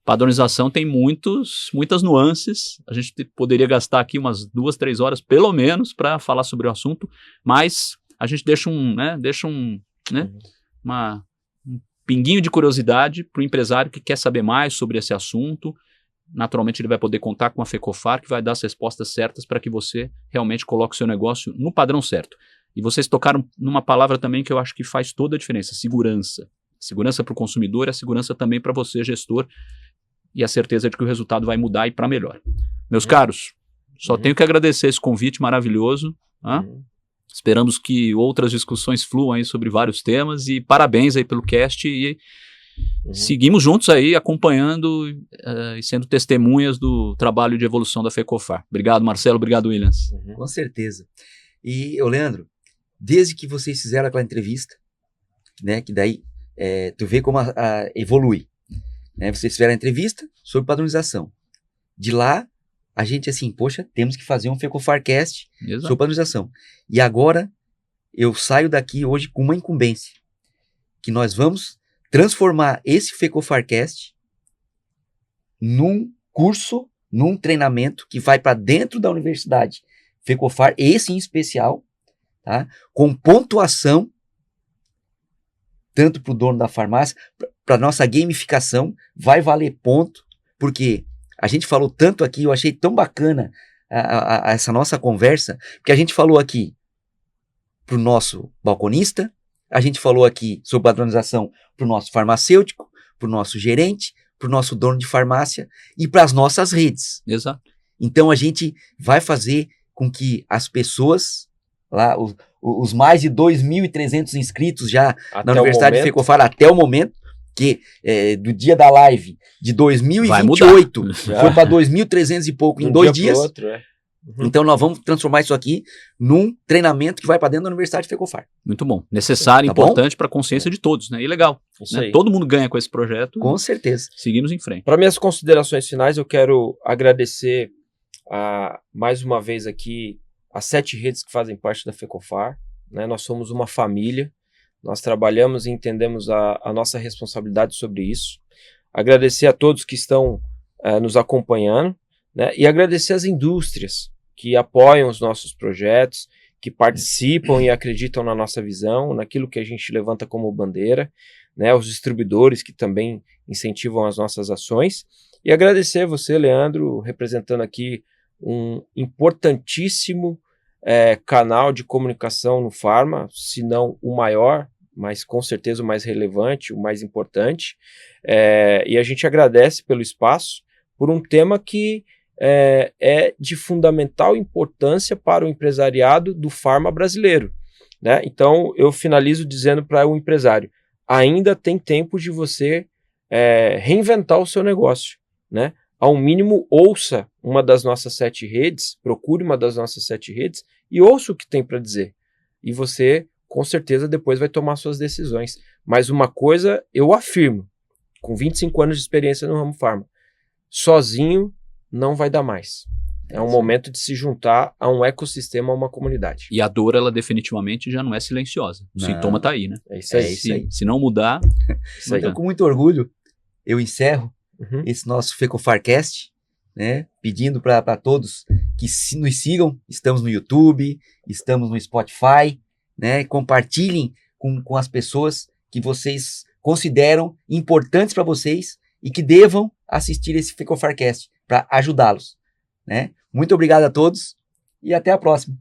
padronização tem muitas nuances. A gente poderia gastar aqui umas 2, 3 horas, pelo menos, para falar sobre o assunto, mas a gente deixa um pinguinho de curiosidade para o empresário que quer saber mais sobre esse assunto. Naturalmente ele vai poder contar com a Fecofar, que vai dar as respostas certas para que você realmente coloque o seu negócio no padrão certo. E vocês tocaram numa palavra também que eu acho que faz toda a diferença, segurança. Segurança para o consumidor e a segurança também para você, gestor, e a certeza de que o resultado vai mudar e para melhor. Meus caros, só tenho que agradecer esse convite maravilhoso. Esperamos que outras discussões fluam aí sobre vários temas e parabéns aí pelo cast e seguimos juntos aí acompanhando e sendo testemunhas do trabalho de evolução da Fecofar. Obrigado, Marcelo. Obrigado, Williams. Com certeza. E, Leandro, desde que vocês fizeram aquela entrevista, né, que daí tu vê como evolui. Né? Vocês fizeram a entrevista sobre padronização. De lá, a gente assim, poxa, temos que fazer um FecofarCast sobre padronização. E agora, eu saio daqui hoje com uma incumbência, que nós vamos transformar esse FecofarCast num curso, num treinamento que vai para dentro da universidade Fecofar, esse em especial, tá? Com pontuação, tanto para o dono da farmácia, para a nossa gamificação, vai valer ponto, porque a gente falou tanto aqui, eu achei tão bacana essa nossa conversa, porque a gente falou aqui para o nosso balconista, a gente falou aqui sobre padronização para o nosso farmacêutico, para o nosso gerente, para o nosso dono de farmácia e para as nossas redes. Exato. Então a gente vai fazer com que as pessoas, lá, os mais de 2.300 inscritos já na Universidade Fecofar até o momento, que do dia da live de 2028 foi para 2.300 e pouco em 2 dias. Outro, Então nós vamos transformar isso aqui num treinamento que vai para dentro da Universidade Fecofar. Muito bom. Necessário, importante para a consciência de todos, né? E legal. Né? Todo mundo ganha com esse projeto. Com certeza. Seguimos em frente. Para minhas considerações finais, eu quero agradecer mais uma vez aqui as 7 redes que fazem parte da Fecofar. Né? Nós somos uma família. Nós trabalhamos e entendemos a nossa responsabilidade sobre isso. Agradecer a todos que estão nos acompanhando, né? E agradecer às indústrias que apoiam os nossos projetos, que participam e acreditam na nossa visão, naquilo que a gente levanta como bandeira, né? Os distribuidores que também incentivam as nossas ações. E agradecer você, Leandro, representando aqui um importantíssimo canal de comunicação no Pharma, se não o maior, mas com certeza o mais relevante, o mais importante. E a gente agradece pelo espaço, por um tema que é de fundamental importância para o empresariado do Pharma brasileiro. Né? Então, eu finalizo dizendo para o empresário, ainda tem tempo de você reinventar o seu negócio. Né? Ao mínimo, ouça uma das nossas 7 redes, procure uma das nossas 7 redes e ouça o que tem para dizer. E você, com certeza, depois vai tomar suas decisões. Mas uma coisa eu afirmo, com 25 anos de experiência no ramo Pharma, sozinho não vai dar mais. É um momento de se juntar a um ecossistema, a uma comunidade. E a dor, ela definitivamente já não é silenciosa. O Não. sintoma tá aí, né? É isso aí. É isso aí. Se não mudar, Isso aí. Então, com muito orgulho, eu encerro Uhum. esse nosso FECOFARcast, né? Pedindo para todos que nos sigam. Estamos no YouTube, estamos no Spotify, né? Compartilhem com as pessoas que vocês consideram importantes para vocês e que devam assistir esse FECOFARcast para ajudá-los, né? Muito obrigado a todos e até a próxima.